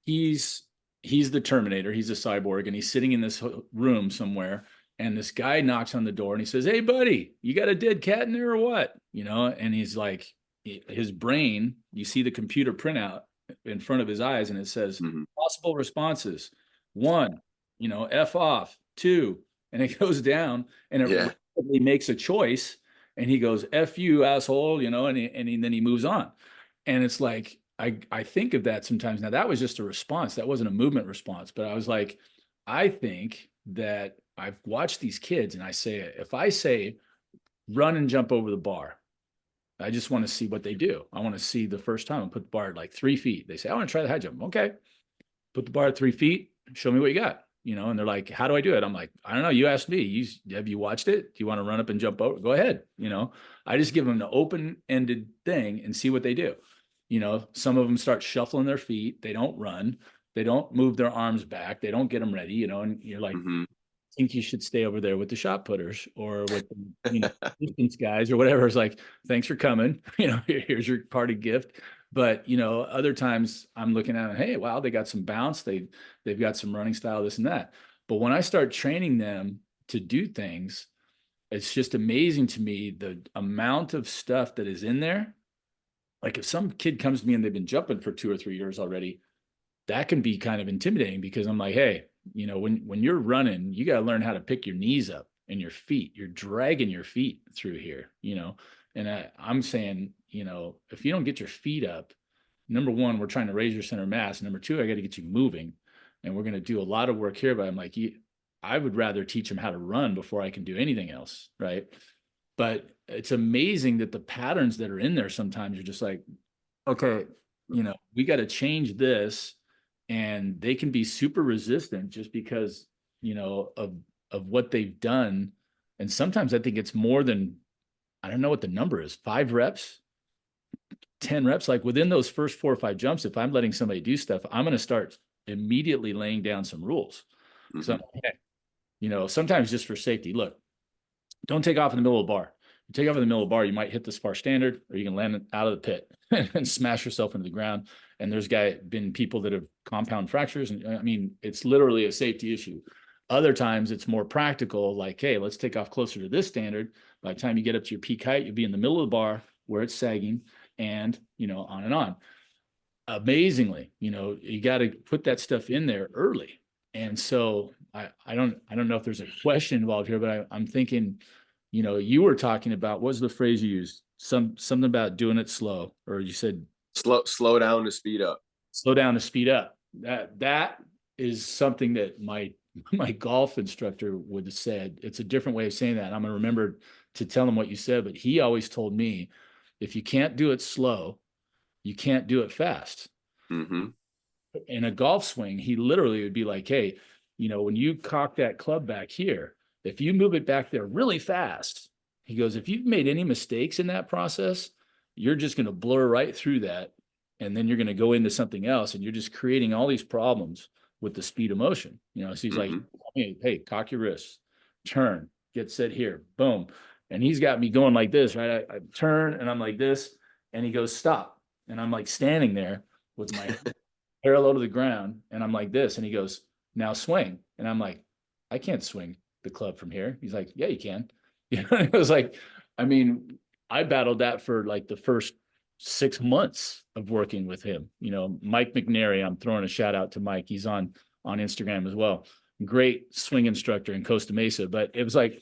he's he's the Terminator, he's a cyborg, and he's sitting in this room somewhere, and this guy knocks on the door and he says, "Hey, buddy, you got a dead cat in there or what?" And he's like, his brain, you see the computer printout in front of his eyes, and it says Mm-hmm. possible responses: one, F off; two, and it goes down, and it Yeah. rapidly makes a choice, and he goes, "F you, asshole," then he moves on. And it's like, I think of that sometimes. Now, that was just a response. That wasn't a movement response. But I was like, I think that I've watched these kids, and if I say run and jump over the bar, I just want to see what they do. I want to see the first time I put the bar at like 3 feet. They say, I want to try the high jump. Okay. Put the bar at 3 feet. Show me what you got. And they're like, how do I do it? I'm like, I don't know. You asked me. Have you watched it? Do you want to run up and jump over? Go ahead. I just give them an open-ended thing and see what they do. Some of them start shuffling their feet. They don't run. They don't move their arms back. They don't get them ready, and you're like, Mm-hmm. think you should stay over there with the shot putters or with distance guys or whatever. It's like, thanks for coming. Here's your party gift. But other times I'm looking at it, hey, wow, they got some bounce. They've got some running style, this and that. But when I start training them to do things, it's just amazing to me the amount of stuff that is in there. Like if some kid comes to me and they've been jumping for 2 or 3 years already, that can be kind of intimidating, because I'm like, hey, when you're running, you got to learn how to pick your knees up and your feet. You're dragging your feet through here. And I'm saying, if you don't get your feet up, number one, we're trying to raise your center of mass. Number two, I got to get you moving, and we're going to do a lot of work here. But I'm like, I would rather teach them how to run before I can do anything else, right? But it's amazing that the patterns that are in there sometimes you're just like, okay, we got to change this, and they can be super resistant just because, of what they've done. And sometimes I think it's more than, I don't know what the number is, 5 reps, 10 reps. Like within those first 4 or 5 jumps, if I'm letting somebody do stuff, I'm going to start immediately laying down some rules. So, Mm-hmm. sometimes just for safety, look, don't take off in the middle of the bar. You take off in the middle of the bar, you might hit the spar standard, or you can land out of the pit and smash yourself into the ground. And there's been people that have compound fractures. And I mean, it's literally a safety issue. Other times it's more practical, like, hey, let's take off closer to this standard. By the time you get up to your peak height, you'll be in the middle of the bar where it's sagging, and, on and on. Amazingly, you got to put that stuff in there early. And so I don't know if there's a question involved here, but I'm thinking, you were talking about, what was the phrase you used? Something about doing it slow, or you said Slow down to speed up. slow down to speed up. That is something that my golf instructor would have said. It's a different way of saying that. I'm gonna remember to tell him what you said, but he always told me, if you can't do it slow, you can't do it fast. Mm-hmm. In a golf swing, he literally would be like, hey, when you cock that club back here, if you move it back there really fast, he goes, if you've made any mistakes in that process, you're just going to blur right through that. And then you're going to go into something else, and you're just creating all these problems with the speed of motion. So he's like, Mm-hmm. hey, cock your wrists, turn, get set here, boom. And he's got me going like this, right? I turn and I'm like this, and he goes, stop. And I'm like standing there with my parallel to the ground, and I'm like this, and he goes, now swing. And I'm like, I can't swing the club from here. He's like, yeah, you can. It was like, I mean, I battled that for like the first 6 months of working with him. Mike McNary, I'm throwing a shout out to Mike. He's on Instagram as well. Great swing instructor in Costa Mesa. But it was like,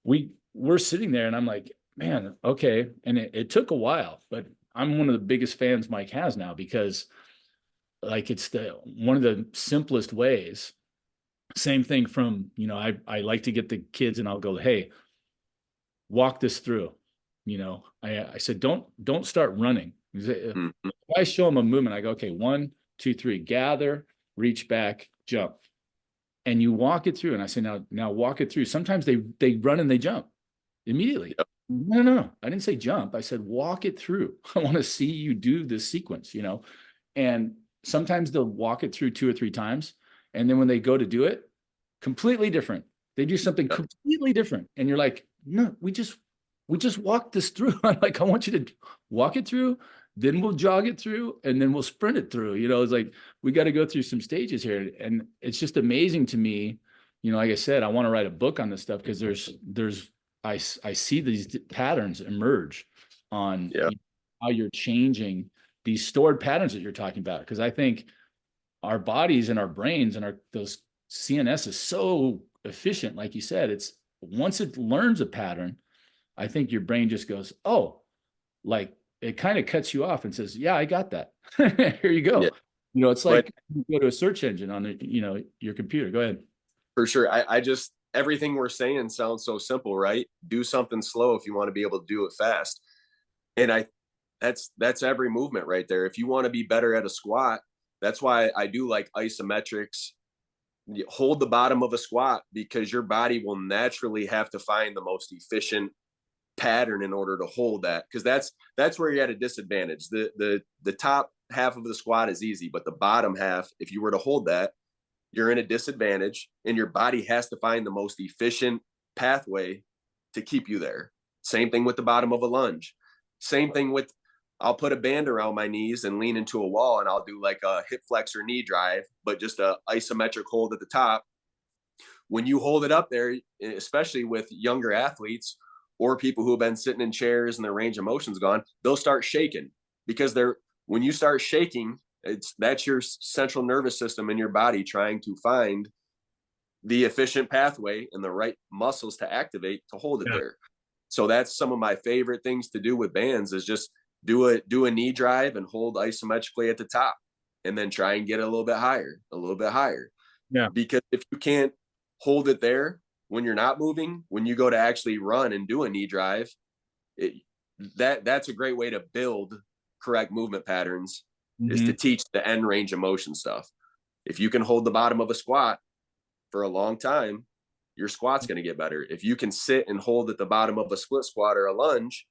we're sitting there, and I'm like, man, okay. And it took a while, but I'm one of the biggest fans Mike has now, because like, it's one of the simplest ways. Same thing from, I like to get the kids, and I'll go, hey, walk this through. I said, don't start running. If Mm-hmm. I show them a movement, I go, okay, 1, 2, 3, gather, reach back, jump. And you walk it through. And I say, now walk it through. Sometimes they run and they jump immediately. Yep. No. I didn't say jump. I said, walk it through. I want to see you do this sequence, and sometimes they'll walk it through 2 or 3 times. And then when they go to do it, completely different. They do something Yep. completely different. And you're like, no, we just walked this through. I'm like, I want you to walk it through, then we'll jog it through, and then we'll sprint it through. It's like, we got to go through some stages here. And it's just amazing to me. Like I said, I want to write a book on this stuff, because I see these patterns emerge on Yeah. how you're changing these stored patterns that you're talking about. Because I think our bodies and our brains and those CNS is so efficient. Like you said, it's once it learns a pattern, I think your brain just goes, oh, like, it kind of cuts you off and says, yeah, I got that. Here you Yeah. go. It's But like you go to a search engine on your computer. Go ahead. for sure, I just everything we're saying sounds so simple, right? Do something slow if you want to be able to do it fast. And that's every movement right there. If you want to be better at a squat, that's why I do like isometrics. You hold the bottom of a squat, because your body will naturally have to find the most efficient pattern in order to hold that, because that's where you're at a disadvantage. The top half of the squat is easy, but the bottom half, if you were to hold that, you're in a disadvantage, and your body has to find the most efficient pathway to keep you there. Same thing with the bottom of a lunge. Same thing with, I'll put a band around my knees and lean into a wall, and I'll do like a hip flexor knee drive, but just a isometric hold at the top. When you hold it up there, especially with younger athletes or people who have been sitting in chairs and their range of motion's gone, they'll start shaking, because when you start shaking, that's your central nervous system in your body trying to find the efficient pathway and the right muscles to activate to hold it Yeah. there. So that's some of my favorite things to do with bands, is just do a knee drive and hold isometrically at the top, and then try and get a little bit higher, a little bit higher. Yeah. Because if you can't hold it there when you're not moving, when you go to actually run and do a knee drive, that's a great way to build correct movement patterns, is to teach the end range of motion stuff. If you can hold the bottom of a squat for a long time, your squat's going to get better. If you can sit and hold at the bottom of a split squat or a lunge,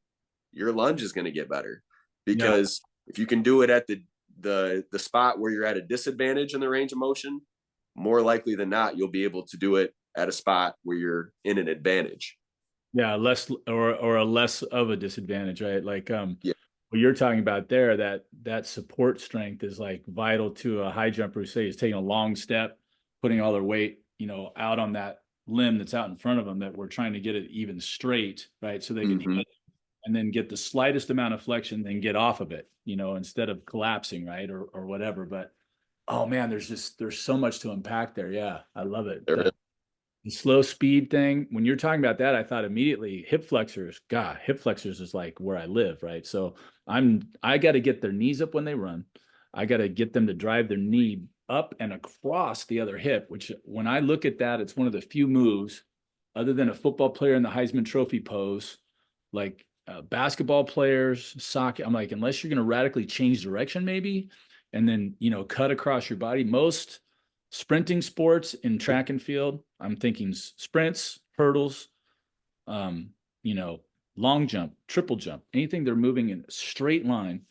your lunge is going to get better. Because if you can do it at the spot where you're at a disadvantage in the range of motion, more likely than not, you'll be able to do it at a spot where you're in an advantage. Yeah, less or a less of a disadvantage, right? Like Yeah. what you're talking about there, that support strength is like vital to a high jumper who say is taking a long step, putting all their weight, out on that limb that's out in front of them, that we're trying to get it even straight, right? So they can hit it, and then get the slightest amount of flexion, then get off of it, instead of collapsing, right? Or whatever. But Oh man, there's so much to unpack there. Yeah, I love it. There is. The slow speed thing, when you're talking about that, I thought immediately hip flexors. God, hip flexors is like where I live, right? So I got to get their knees up when they run. I got to get them to drive their knee up and across the other hip, which when I look at that, it's one of the few moves other than a football player in the Heisman Trophy pose, like basketball players, soccer. I'm like, unless you're going to radically change direction, maybe, and then, cut across your body. Most sprinting sports in track and field, I'm thinking sprints, hurdles, um, you know, long jump, triple jump, anything they're moving in a straight line,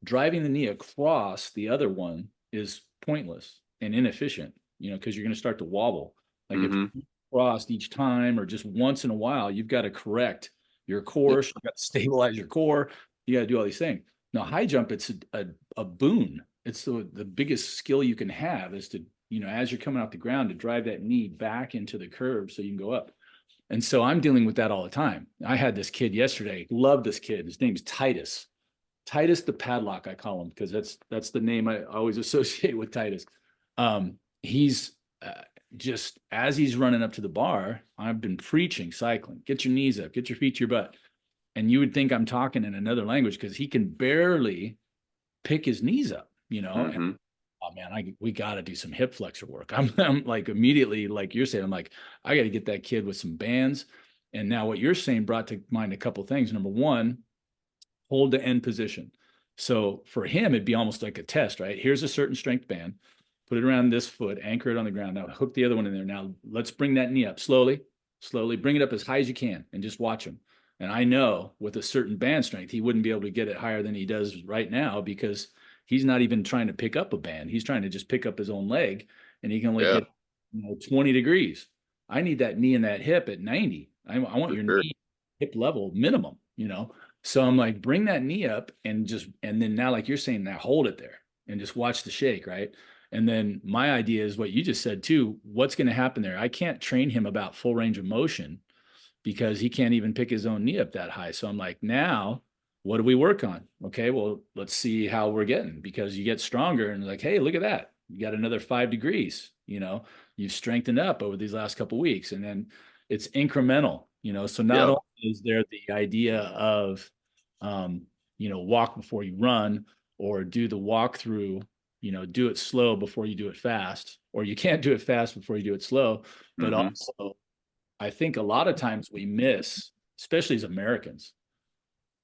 driving the knee across the other one is pointless and inefficient, because you're going to start to wobble. Like if Mm-hmm. you crossed each time or just once in a while, you've got to correct your course, you've got to stabilize your core, you got to do all these things. Now, high jump, it's a boon. It's the biggest skill you can have is to, as you're coming off the ground, to drive that knee back into the curve so you can go up. And so I'm dealing with that all the time. I had this kid yesterday, love this kid. His name's Titus. Titus the Padlock, I call him, because that's the name I always associate with Titus. He's just as he's running up to the bar, I've been preaching cycling. Get your knees up, get your feet to your butt. And you would think I'm talking in another language because he can barely pick his knees up, And, Mm-hmm. oh man, we got to do some hip flexor work. I'm like immediately, like you're saying, I'm like, I got to get that kid with some bands. And now what you're saying brought to mind a couple things. Number one, hold the end position. So for him, it'd be almost like a test, right? Here's a certain strength band, put it around this foot, anchor it on the ground. Now hook the other one in there. Now let's bring that knee up slowly, slowly, bring it up as high as you can and just watch him. And I know with a certain band strength, he wouldn't be able to get it higher than he does right now because he's not even trying to pick up a band. He's trying to just pick up his own leg and he can only Yeah, hit 20 degrees. I need that knee and that hip at 90. I want for your sure. knee hip level minimum. So I'm like, bring that knee up and then now, like you're saying, now hold it there and just watch the shake, right? And then my idea is what you just said too. What's going to happen there? I can't train him about full range of motion because he can't even pick his own knee up that high. So I'm like, now what do we work on? Okay, well, let's see how we're getting because you get stronger and like, hey, look at that. You got another 5 degrees, you've strengthened up over these last couple of weeks. And then it's incremental, so not Yep. only is there the idea of, walk before you run or do the walkthrough, do it slow before you do it fast, or you can't do it fast before you do it slow, but Mm-hmm. also I think a lot of times we miss, especially as Americans,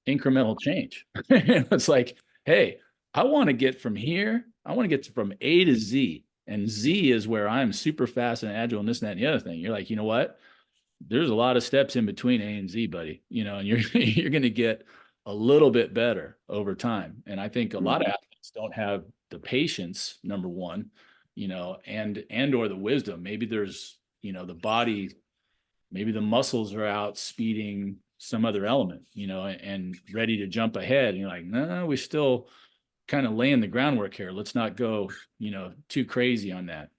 incremental change. It's like, hey, I want to get from here, I want to get from A to Z. And Z is where I'm super fast and agile and this and that and the other thing. You're like, you know what? There's a lot of steps in between A and Z, buddy. And you're you're going to get a little bit better over time. And I think a lot of athletes don't have the patience, number one, and or the wisdom. Maybe there's, the body, maybe the muscles are out speeding some other element, and ready to jump ahead. And you're like, no, we still kind of laying the groundwork here. Let's not go, too crazy on that,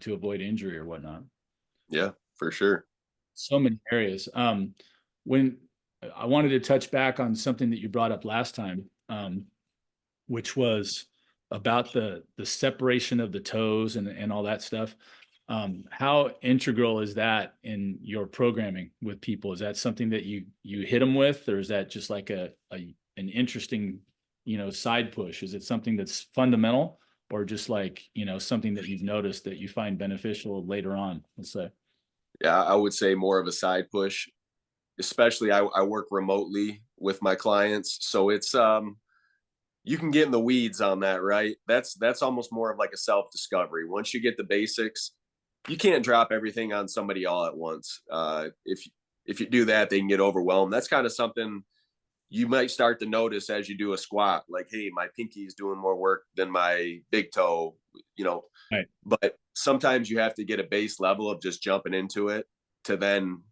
to avoid injury or whatnot. Yeah, for sure. So many areas. When I wanted to touch back on something that you brought up last time, which was about the separation of the toes and all that stuff. How integral is that in your programming with people? Is that something that you hit them with, or is that just like an interesting, side push? Is it something that's fundamental, or just like, something that you've noticed that you find beneficial later on? Let's say. Yeah, I would say more of a side push, especially I work remotely with my clients. So it's you can get in the weeds on that, right? That's almost more of like a self-discovery. Once you get the basics, you can't drop everything on somebody all at once. If you do that, they can get overwhelmed. That's kind of something you might start to notice as you do a squat, like, hey, my pinky is doing more work than my big toe, you know. Right. But sometimes you have to get a base level of just jumping into it to then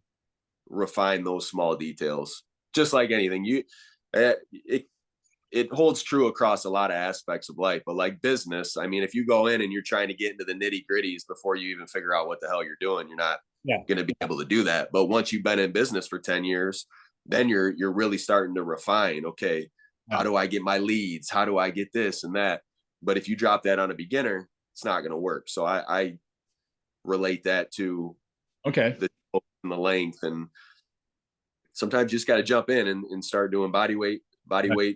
refine those small details. Just like anything, it it holds true across a lot of aspects of life. But like business, I mean, if you go in and you're trying to get into the nitty gritties before you even figure out what the hell you're doing, you're not Yeah. going to be able to do that. But once you've been in business for 10 years, then you're really starting to refine. Okay, how Yeah. do I get my leads? How do I get this and that? But if you drop that on a beginner, it's not going to work. So I relate that to Okay. the length, and sometimes you just got to jump in and start doing body weight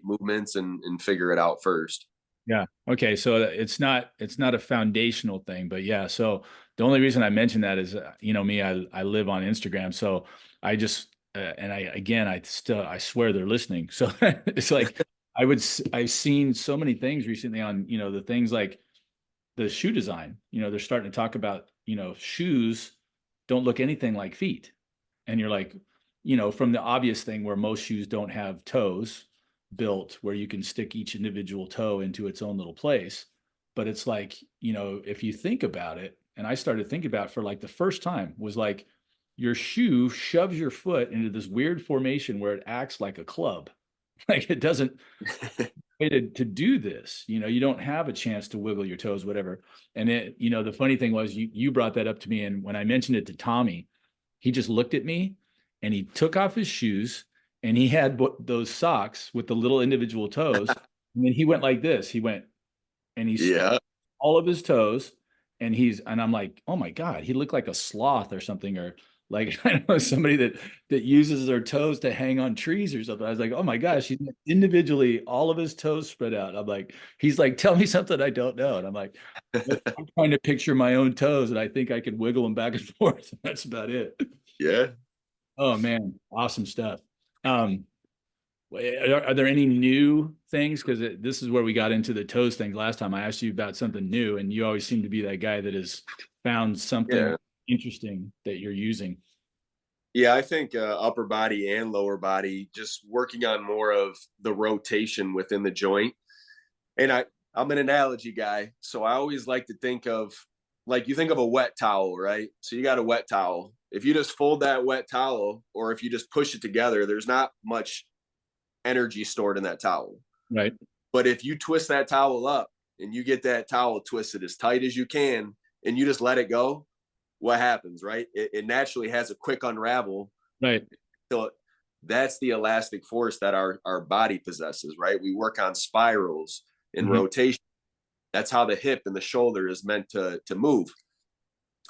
movements and figure it out first. Yeah. Okay. So it's not a foundational thing, but yeah. So the only reason I mention that is, me, I live on Instagram. So I just, and I swear they're listening. So it's like, I've seen so many things recently on, the things like the shoe design, they're starting to talk about, shoes don't look anything like feet. And you're like, from the obvious thing where most shoes don't have toes built where you can stick each individual toe into its own little place. But it's like, if you think about it, and I started thinking about it for like the first time was like your shoe shoves your foot into this weird formation where it acts like a club. Like it doesn't way to do this. You don't have a chance to wiggle your toes, whatever. And the funny thing was you brought that up to me. And when I mentioned it to Tommy, he just looked at me and he took off his shoes and he had those socks with the little individual toes. And then he went like this. He went and he Yeah. all of his toes. And I'm like, oh my God, he looked like a sloth or something, or like, I don't know, somebody that uses their toes to hang on trees or something. I was like, oh my gosh, he's individually all of his toes spread out. I'm like, he's like, tell me something I don't know. And I'm like, I'm trying to picture my own toes and I think I can wiggle them back and forth. That's about it. Yeah. Oh man, awesome stuff. Um, are there any new things? Because this is where we got into the toes thing last time. I asked you about something new, and you always seem to be that guy that has found something Yeah. interesting that you're using. Yeah, I think upper body and lower body, just working on more of the rotation within the joint. And I'm an analogy guy, so I always like to think of, like, you think of a wet towel, right? So you got a wet towel. If you just fold that wet towel, or if you just push it together, there's not much energy stored in that towel. Right. But if you twist that towel up and you get that towel twisted as tight as you can, and you just let it go, what happens, right? It naturally has a quick unravel. Right. So that's the elastic force that our body possesses, right? We work on spirals and rotation. That's how the hip and the shoulder is meant to move.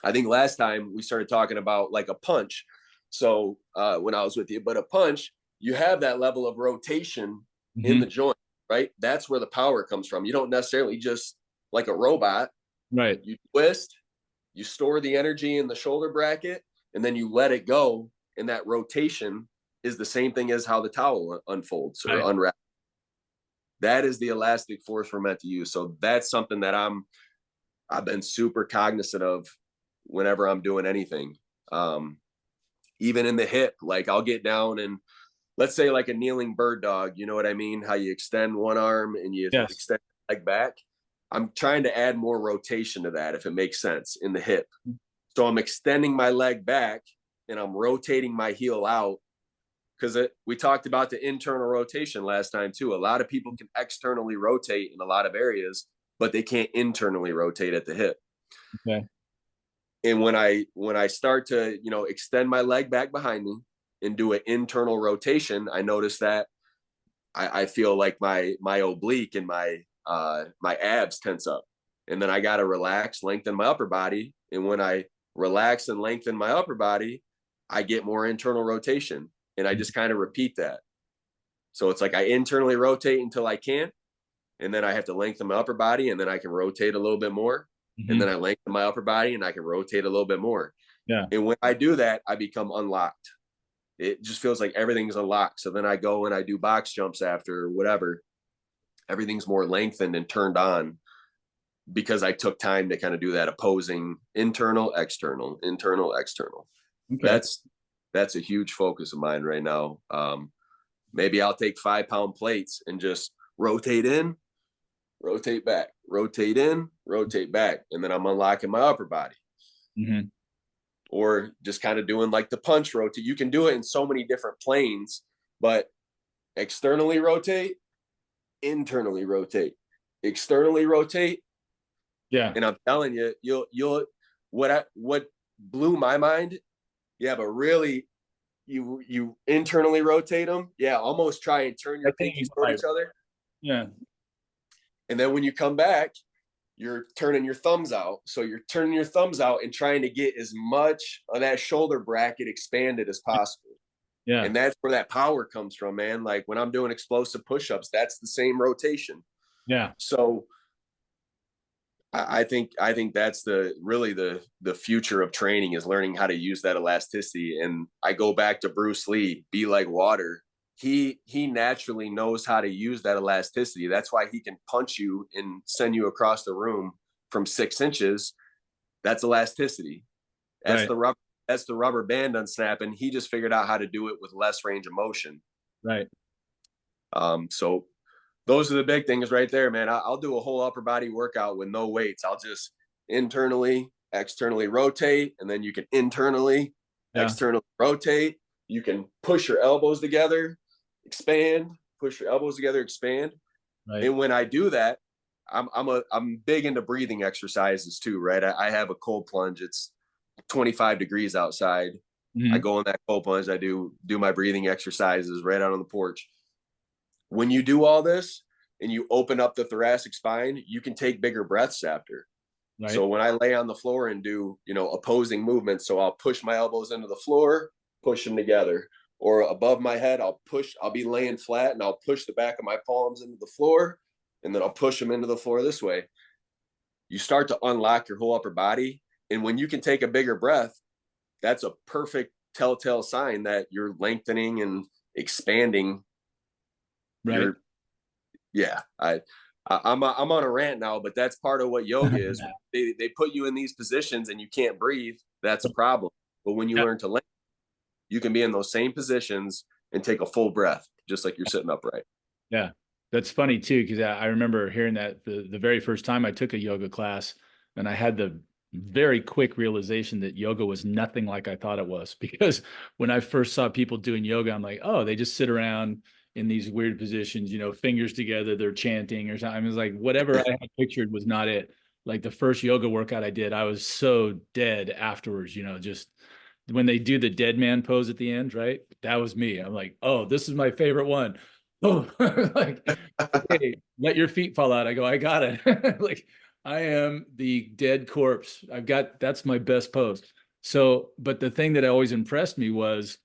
I think last time we started talking about like a punch. So when I was with you, but a punch, you have that level of rotation in the joint, right? That's where the power comes from. You don't necessarily just, like a robot, Right. you twist, you store the energy in the shoulder bracket, and then you let it go. And that rotation is the same thing as how the towel unfolds or Right. unwraps. That is the elastic force we're meant to use. So that's something that I've been super cognizant of whenever I'm doing anything. Even in the hip, like I'll get down and, let's say, like a kneeling bird dog, you know what I mean? How you extend one arm and you Yes. extend the leg back. I'm trying to add more rotation to that, if it makes sense, in the hip. So I'm extending my leg back and I'm rotating my heel out, because we talked about the internal rotation last time too. A lot of people can externally rotate in a lot of areas, but they can't internally rotate at the hip. Okay. And when I start to, extend my leg back behind me and do an internal rotation, I notice that I feel like my oblique and my abs tense up. And then I got to relax, lengthen my upper body. And when I relax and lengthen my upper body, I get more internal rotation. And I just kind of repeat that. So it's like I internally rotate until I can't. And then I have to lengthen my upper body, and then I can rotate a little bit more. And then I lengthen my upper body and I can rotate a little bit more. Yeah. And when I do that, I become unlocked. It just feels like everything's unlocked. So then I go and I do box jumps after, or whatever. Everything's more lengthened and turned on because I took time to kind of do that opposing internal, external, internal, external. Okay. That's a huge focus of mine right now. Maybe I'll take 5-pound plates and just rotate in, rotate back, rotate in, rotate back. And then I'm unlocking my upper body. Or just kind of doing like the punch rotate. You can do it in so many different planes, but externally rotate, internally rotate, externally rotate. Yeah. And I'm telling you, you'll what blew my mind. Yeah, but really, you internally rotate them. Yeah, almost try and turn your pinkies toward each other. Yeah. And then when you come back, you're turning your thumbs out. So you're turning your thumbs out and trying to get as much of that shoulder bracket expanded as possible. Yeah. And that's where that power comes from, man. Like when I'm doing explosive push-ups, that's the same rotation. Yeah. So I think that's really the future of training, is learning how to use that elasticity. And I go back to Bruce Lee, be like water. He naturally knows how to use that elasticity. That's why he can punch you and send you across the room from 6 inches. That's elasticity. That's Right. the rubber. That's the rubber band unsnapping. He just figured out how to do it with less range of motion. Right. So those are the big things right there, man. I'll do a whole upper body workout with no weights. I'll just internally, externally rotate, and then you can internally, externally rotate. You can push your elbows together, expand, push your elbows together, expand. Right. And when I do that, I'm big into breathing exercises too, right? I have a cold plunge. It's 25 degrees outside. Mm-hmm. I go in that cold plunge. I do my breathing exercises right out on the porch. When you do all this and you open up the thoracic spine, you can take bigger breaths after. Right. So when I lay on the floor and do, opposing movements, so I'll push my elbows into the floor, push them together, or above my head, I'll be laying flat and I'll push the back of my palms into the floor, and then I'll push them into the floor this way. You start to unlock your whole upper body. And when you can take a bigger breath, that's a perfect telltale sign that you're lengthening and expanding. Right. I'm on a rant now, but that's part of what yoga is. They put you in these positions and you can't breathe. That's a problem. But when you learn to lengthen, you can be in those same positions and take a full breath, just like you're sitting upright. Yeah. That's funny too, because I remember hearing that the very first time I took a yoga class, and I had the very quick realization that yoga was nothing like I thought it was. Because when I first saw people doing yoga, I'm like, oh, they just sit around in these weird positions, fingers together, they're chanting or something. It was like whatever I had pictured was not it. Like the first yoga workout I did, I was so dead afterwards, just when they do the dead man pose at the end, right? That was me. I'm like, oh, this is my favorite one. Oh, like, okay, let your feet fall out. I go, I got it. Like, I am the dead corpse. That's my best pose. So, but the thing that always impressed me was,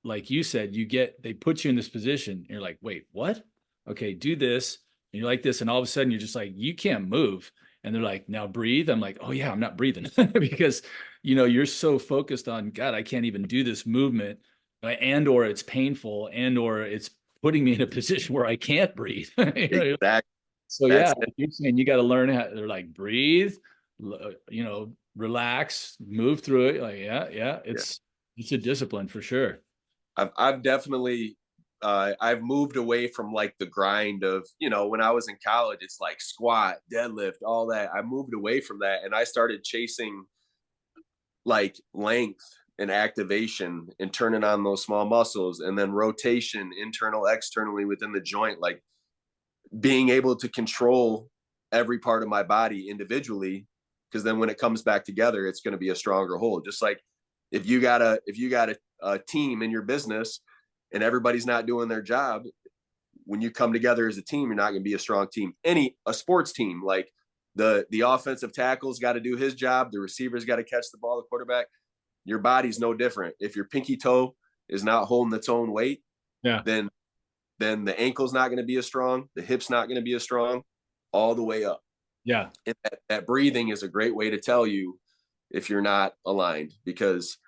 like you said, they put you in this position. And you're like, wait, what? Okay, do this. And you're like this. And all of a sudden you're just like, you can't move. And they're like, now breathe. I'm like, oh yeah, I'm not breathing because, you're so focused on, God, I can't even do this movement, and, or it's painful, and, or it's putting me in a position where I can't breathe. Exactly. So yeah, like you're saying, you got to learn how. They're like, breathe, relax, move through it. Like, yeah, it's a discipline for sure. I've definitely I've moved away from like the grind of, when I was in college, it's like squat, deadlift, all that. I moved away from that and I started chasing like length and activation and turning on those small muscles, and then rotation, internal, externally within the joint, like being able to control every part of my body individually. Because then when it comes back together, it's going to be a stronger whole. Just like if you got a team in your business and everybody's not doing their job, when you come together as a team, you're not going to be a strong team. A sports team, like the offensive tackle's got to do his job, the receiver's got to catch the ball, the quarterback. Your body's no different. If your pinky toe is not holding its own weight, then the ankle's not going to be as strong, the hip's not going to be as strong, all the way up. Yeah. And that breathing is a great way to tell you if you're not aligned, because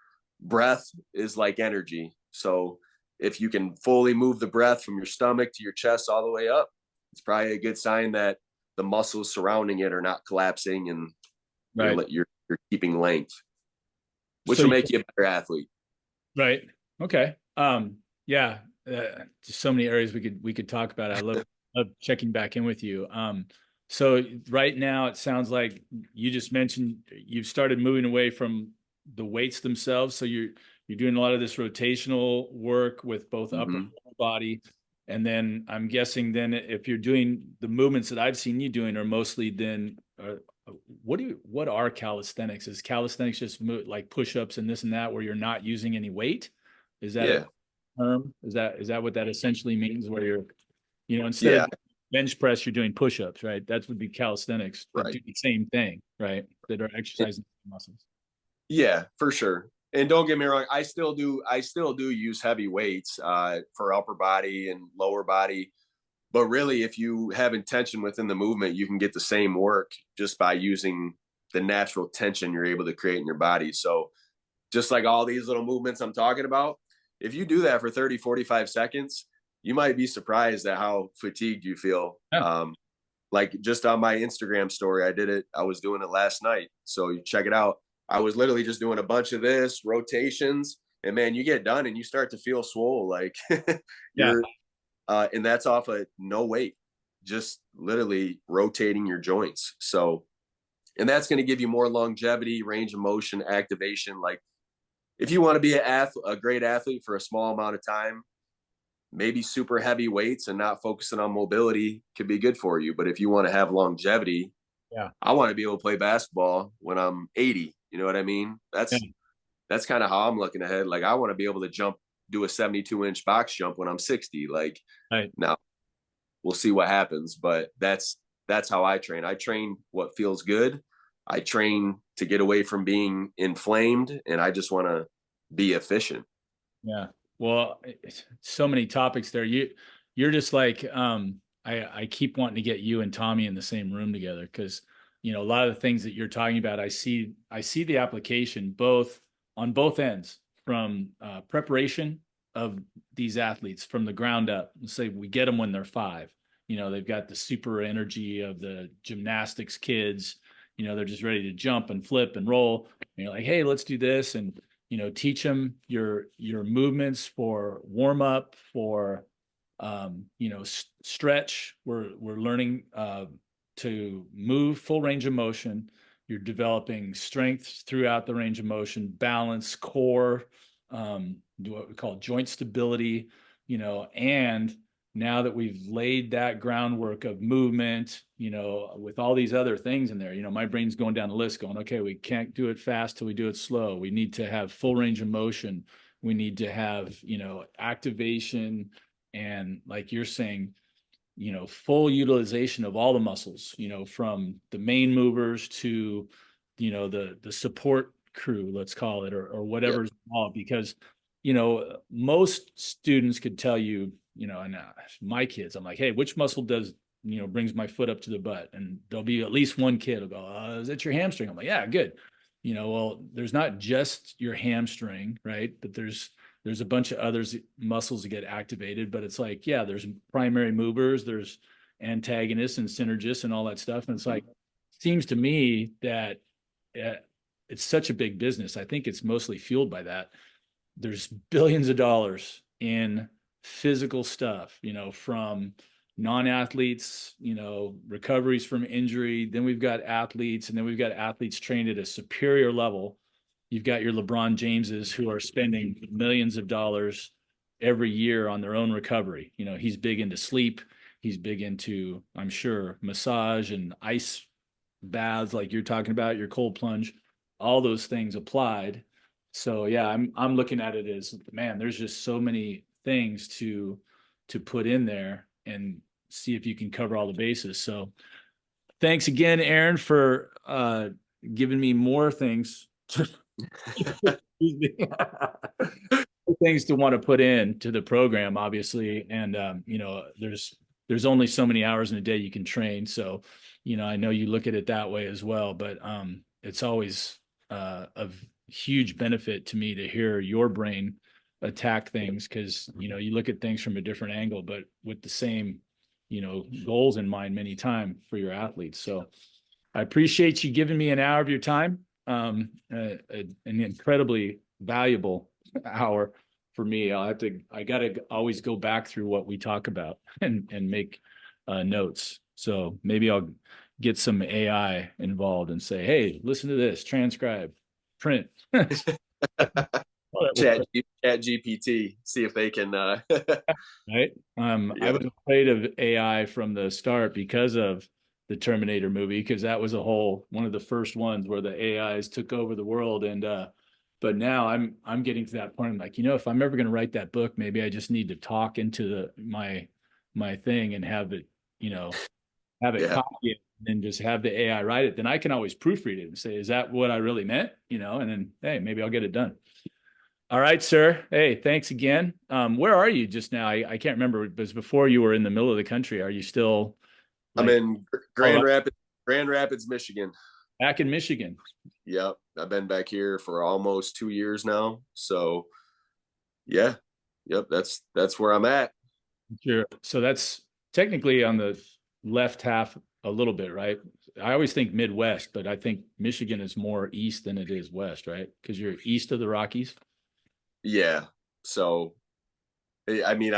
breath is like energy. So if you can fully move the breath from your stomach to your chest all the way up, it's probably a good sign that the muscles surrounding it are not collapsing, and you're keeping length, which will make you a better athlete. Right. Okay. Yeah. Just so many areas we could talk about. I love checking back in with you. So right now it sounds like you just mentioned you've started moving away from the weights themselves. So you're doing a lot of this rotational work with both upper and lower body. And then I'm guessing then if you're doing the movements that I've seen you doing are mostly then what are calisthenics? Is calisthenics just like push-ups and this and that where you're not using any weight? Is that a term? Is that what that essentially means, where you're, instead of bench press, you're doing push-ups, right? That would be calisthenics that Right. do the same thing, right? That are exercising muscles. Yeah, for sure. And don't get me wrong, I still do use heavy weights for upper body and lower body. But really, if you have intention within the movement, you can get the same work just by using the natural tension you're able to create in your body. So just like all these little movements I'm talking about, if you do that for 30, 45 seconds, you might be surprised at how fatigued you feel. Yeah, Like just on my Instagram story, I was doing it last night. So you check it out. I was literally just doing a bunch of this rotations, and man, you get done and you start to feel swole. Like yeah, you're, and that's off of no weight, just literally rotating your joints. So, and that's going to give you more longevity, range of motion, activation. Like if you want to be a great athlete for a small amount of time, maybe super heavy weights and not focusing on mobility could be good for you. But if you want to have longevity, yeah, I want to be able to play basketball when I'm 80. You know what I mean? yeah. That's kind of how I'm looking ahead. Like I want to be able to do a 72-inch box jump when I'm 60. Like Right. now we'll see what happens, but that's how I train. I train what feels good. I train to get away from being inflamed, and I just want to be efficient. Yeah. Well, so many topics there. You're just like I keep wanting to get you and Tommy in the same room together because a lot of the things that you're talking about, I see the application both on both ends from preparation of these athletes from the ground up. Let's say we get them when they're 5. They've got the super energy of the gymnastics kids. They're just ready to jump and flip and roll. And you're like, hey, let's do this. And teach them your movements for warm up, for stretch. We're learning to move full range of motion. You're developing strength throughout the range of motion, balance, core, what we call joint stability. And now that we've laid that groundwork of movement, with all these other things in there, my brain's going down the list going, okay, we can't do it fast till we do it slow. We need to have full range of motion. We need to have, activation and like you're saying, full utilization of all the muscles, from the main movers to, the support crew, let's call it, or Yeah. whatever's involved. Because, most students could tell you, and my kids, I'm like, hey, which muscle does, brings my foot up to the butt? And there'll be at least one kid will go, is that your hamstring? I'm like, yeah, good. Well, there's not just your hamstring, right? But there's a bunch of others muscles that get activated, but it's like, yeah, there's primary movers, there's antagonists and synergists and all that stuff. And it's like, seems to me that uh, it's such a big business. I think it's mostly fueled by that. There's billions of dollars in physical stuff, from non-athletes, recoveries from injury. Then we've got athletes, and then we've got athletes trained at a superior level. You've got your LeBron Jameses who are spending millions of dollars every year on their own recovery. He's big into sleep. He's big into, I'm sure, massage and ice baths like you're talking about, your cold plunge, all those things applied. So yeah, I'm looking at it as, man, there's just so many things to put in there and see if you can cover all the bases. So thanks again, Aaron, for giving me more things to things to want to put in to the program, obviously. And there's only so many hours in a day you can train. So, I know you look at it that way as well, but it's always of huge benefit to me to hear your brain attack things because you look at things from a different angle, but with the same, goals in mind many times for your athletes. So I appreciate you giving me an hour of your time, an incredibly valuable hour for me. I got to always go back through what we talk about and make notes. So maybe I'll get some AI involved and say, hey, listen to this, transcribe, print. Chat GPT, see if they can. Right. I Yeah. was afraid of AI from the start because of the Terminator movie, because that was one of the first ones where the AIs took over the world. And but now I'm getting to that point. I'm like, if I'm ever going to write that book, maybe I just need to talk into my thing and have it, have it Yeah. copy it and then just have the AI write it, then I can always proofread it and say, is that what I really meant? And then, hey, maybe I'll get it done. All right, sir. Hey, thanks again. Where are you just now? I can't remember. It was before you were in the middle of the country. Are you still I'm like in Colorado, Grand Rapids, Michigan. back in Michigan? Yep. I've been back here for almost 2 years now. So yeah. Yep. That's where I'm at. Sure. So that's technically on the left half a little bit, right? I always think Midwest, but I think Michigan is more east than it is west, right? Because you're east of the Rockies. Yeah. So I mean,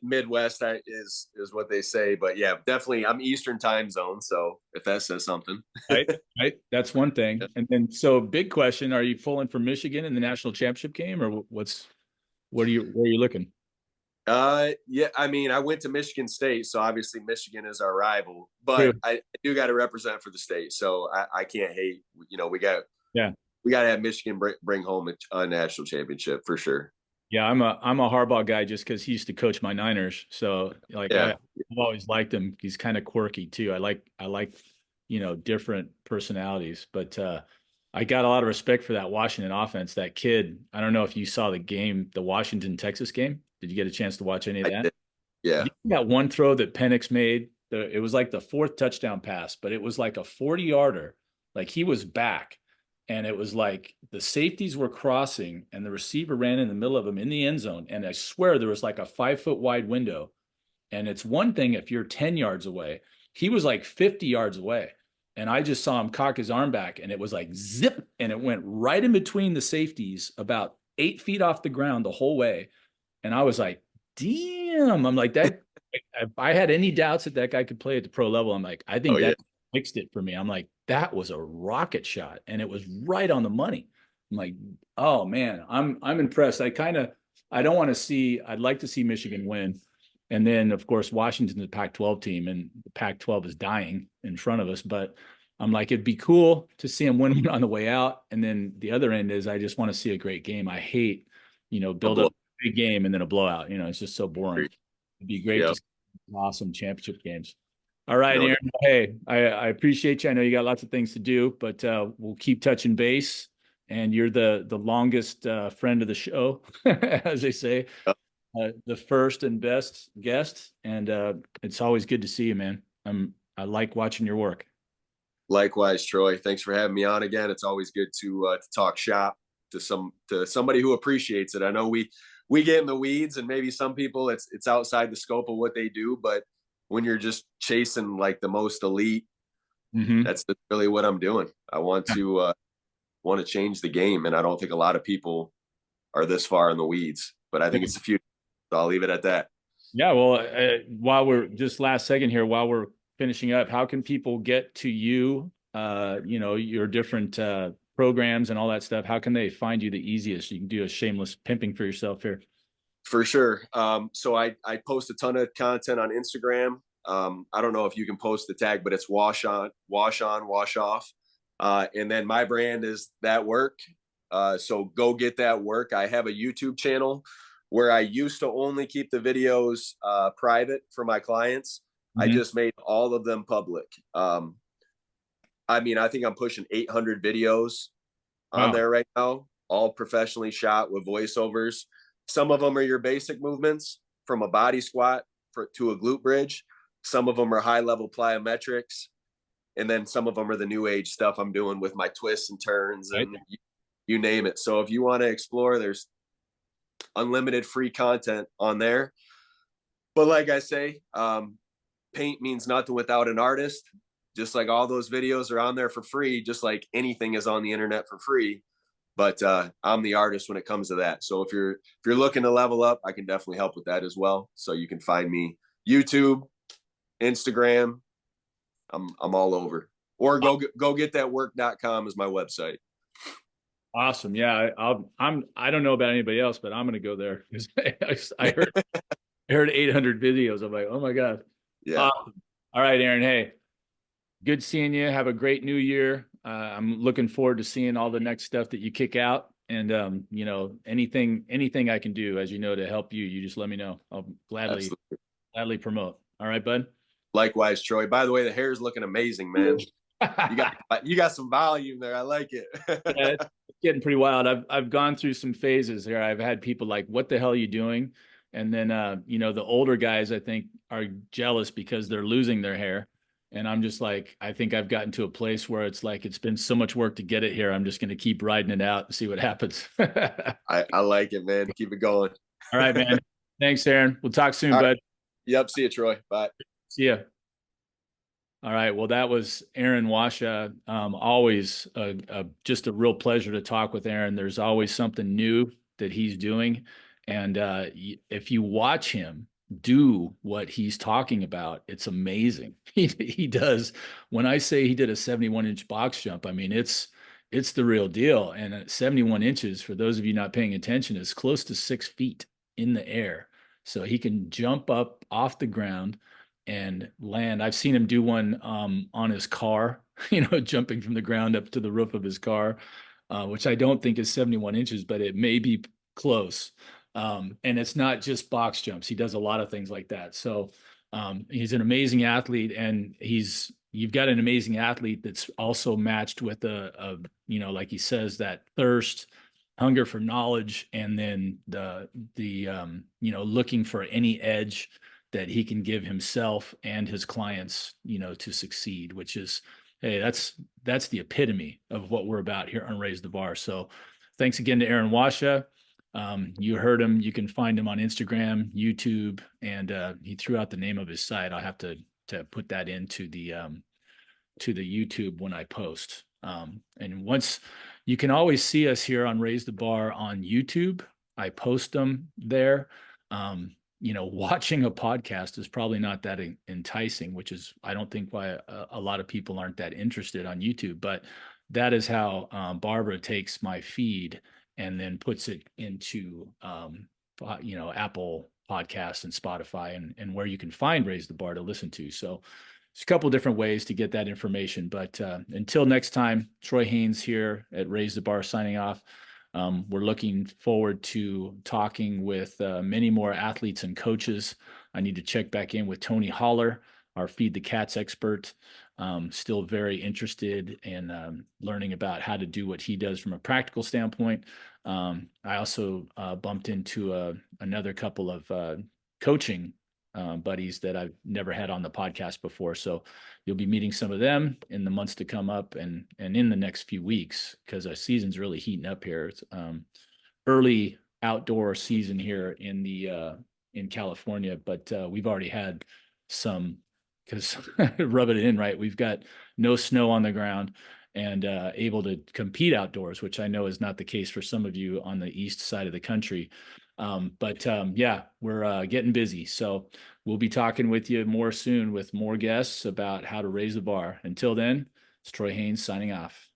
Midwest is what they say, but yeah, definitely I'm Eastern time zone. So if that says something, Right. Right. That's one thing. And then, so big question: are you pulling for Michigan in the national championship game, or where are you looking? yeah, I mean, I went to Michigan State, so obviously Michigan is our rival, True. but I do got to represent for the state, so I can't hate. Yeah. We got to have Michigan bring home a national championship for sure. Yeah, I'm a Harbaugh guy just because he used to coach my Niners. So like Yeah, I've always liked him. He's kind of quirky too. I like different personalities. But I got a lot of respect for that Washington offense. That kid, I don't know if you saw the game, the Washington Texas game. Did you get a chance to watch any of I that? did. Yeah, You got one throw that Penix made. It was like the fourth touchdown pass, but it was like a 40-yarder. Like he was back. And it was like the safeties were crossing and the receiver ran in the middle of them in the end zone. And I swear there was like a 5 foot wide window. And it's one thing if you're 10 yards away. He was like 50 yards away. And I just saw him cock his arm back and it was like zip. And it went right in between the safeties, about 8 feet off the ground the whole way. And I was like, damn. I'm like, that. If I had any doubts that that guy could play at the pro level, I'm like, I oh think yeah, that fixed it for me. I'm like, that was a rocket shot and it was right on the money. I'm like, oh man, I'm impressed. I don't want to see, I'd like to see Michigan win. And then of course Washington's the Pac-12 team and the Pac-12 is dying in front of us. But I'm like, it'd be cool to see them win on the way out. And then the other end is I just want to see a great game. I hate, a build up blow. a big game and then a blowout. It's just so boring. It'd be great Yep. to see awesome championship games. All right, No, Aaron. Hey, I appreciate you. I know you got lots of things to do, but we'll keep touching base. And you're the longest friend of the show, as they say, the first and best guest. And it's always good to see you, man. I like watching your work. likewise, Troy. Thanks for having me on again. It's always good to talk shop to somebody who appreciates it. I know we get in the weeds, and maybe some people it's outside the scope of what they do, but when you're just chasing like the most elite, Mm-hmm. that's really what I'm doing. I want to change the game, and I don't think a lot of people are this far in the weeds. But I think it's the future. So I'll leave it at that. Yeah, well, while we're just last second here, while we're finishing up, how can people get to you? Your different programs and all that stuff. How can they find you the easiest? You can do a shameless pimping for yourself here. For sure. So I post a ton of content on Instagram. I don't know if you can post the tag, but it's wash on, wash off. And then my brand is that work. So go get that work. I have a YouTube channel where I used to only keep the videos private for my clients. I Mm-hmm. just made all of them public. I mean, I think I'm pushing 800 videos on Wow. there right now, all professionally shot with voiceovers. Some of them are your basic movements from a body squat to a glute bridge. Some of them are high level plyometrics. And then some of them are the new age stuff I'm doing with my twists and turns Right. and you name it. So if you want to explore, there's unlimited free content on there. But like I say, paint means nothing without an artist. Just like all those videos are on there for free, just like anything is on the internet for free. But I'm the artist when it comes to that. So if you're looking to level up, I can definitely help with that as well. So you can find me YouTube, Instagram. I'm all over. Or go get that work.com is my website. Awesome. Yeah, I don't know about anybody else, but I'm gonna go there because I heard 800 videos. I'm like, oh my god. Yeah, Awesome. All right, Aaron. Hey, good seeing you. Have a great new year. I'm looking forward to seeing all the next stuff that you kick out. And anything I can do, as you know, to help you, you just let me know. I'll gladly absolutely. gladly promote. All right, bud. Likewise, Troy. By the way, the hair is looking amazing, man. You got some volume there. I like it. Yeah, it's getting pretty wild. I've gone through some phases here. I've had people like, "What the hell are you doing?" And then the older guys I think are jealous because they're losing their hair. And I'm just like, I think I've gotten to a place where it's like it's been so much work to get it here. I'm just going to keep riding it out and see what happens. All I like it, man. Keep it going. right, man. Thanks, Aaron. We'll talk soon, All right. bud. Yep. See you, Troy. Bye. See ya. All right. Well, that was Aaron Wascha. Always just a real pleasure to talk with Aaron. There's always something new that he's doing. And if you watch him do what he's talking about, it's amazing. He does. When I say he did a 71-inch box jump, I mean, it's the real deal. And 71 inches, for those of you not paying attention, is close to 6 feet in the air. So he can jump up off the ground and land. I've seen him do one on his car, jumping from the ground up to the roof of his car, which I don't think is 71 inches, but it may be close. And it's not just box jumps. He does a lot of things like that. So he's an amazing athlete, and you've got an amazing athlete that's also matched with like he says, that thirst, hunger for knowledge, and then the looking for any edge that he can give himself and his clients, to succeed, which is, hey, that's the epitome of what we're about here on Raise the Bar. So thanks again to Aaron Wascha. You heard him. You can find him on Instagram, YouTube, and he threw out the name of his site. I'll have to put that into the YouTube when I post. And once you can always see us here on Raise the Bar on YouTube. I post them there. Watching a podcast is probably not that enticing, which is, I don't think, why a lot of people aren't that interested on YouTube. But that is how Barbara takes my feed and then puts it into, Apple Podcasts and Spotify and where you can find Raise the Bar to listen to. So there's a couple of different ways to get that information. But until next time, Troy Haines here at Raise the Bar signing off. We're looking forward to talking with many more athletes and coaches. I need to check back in with Tony Holler, our Feed the Cats expert. Still very interested in learning about how to do what he does from a practical standpoint. I also bumped into another couple of coaching buddies that I've never had on the podcast before. So you'll be meeting some of them in the months to come up and in the next few weeks, because our season's really heating up here. It's early outdoor season here in California, but we've already had some, because rub it in, right? We've got no snow on the ground and able to compete outdoors, which I know is not the case for some of you on the east side of the country. Yeah, we're getting busy. So we'll be talking with you more soon with more guests about how to raise the bar. Until then, it's Troy Haines signing off.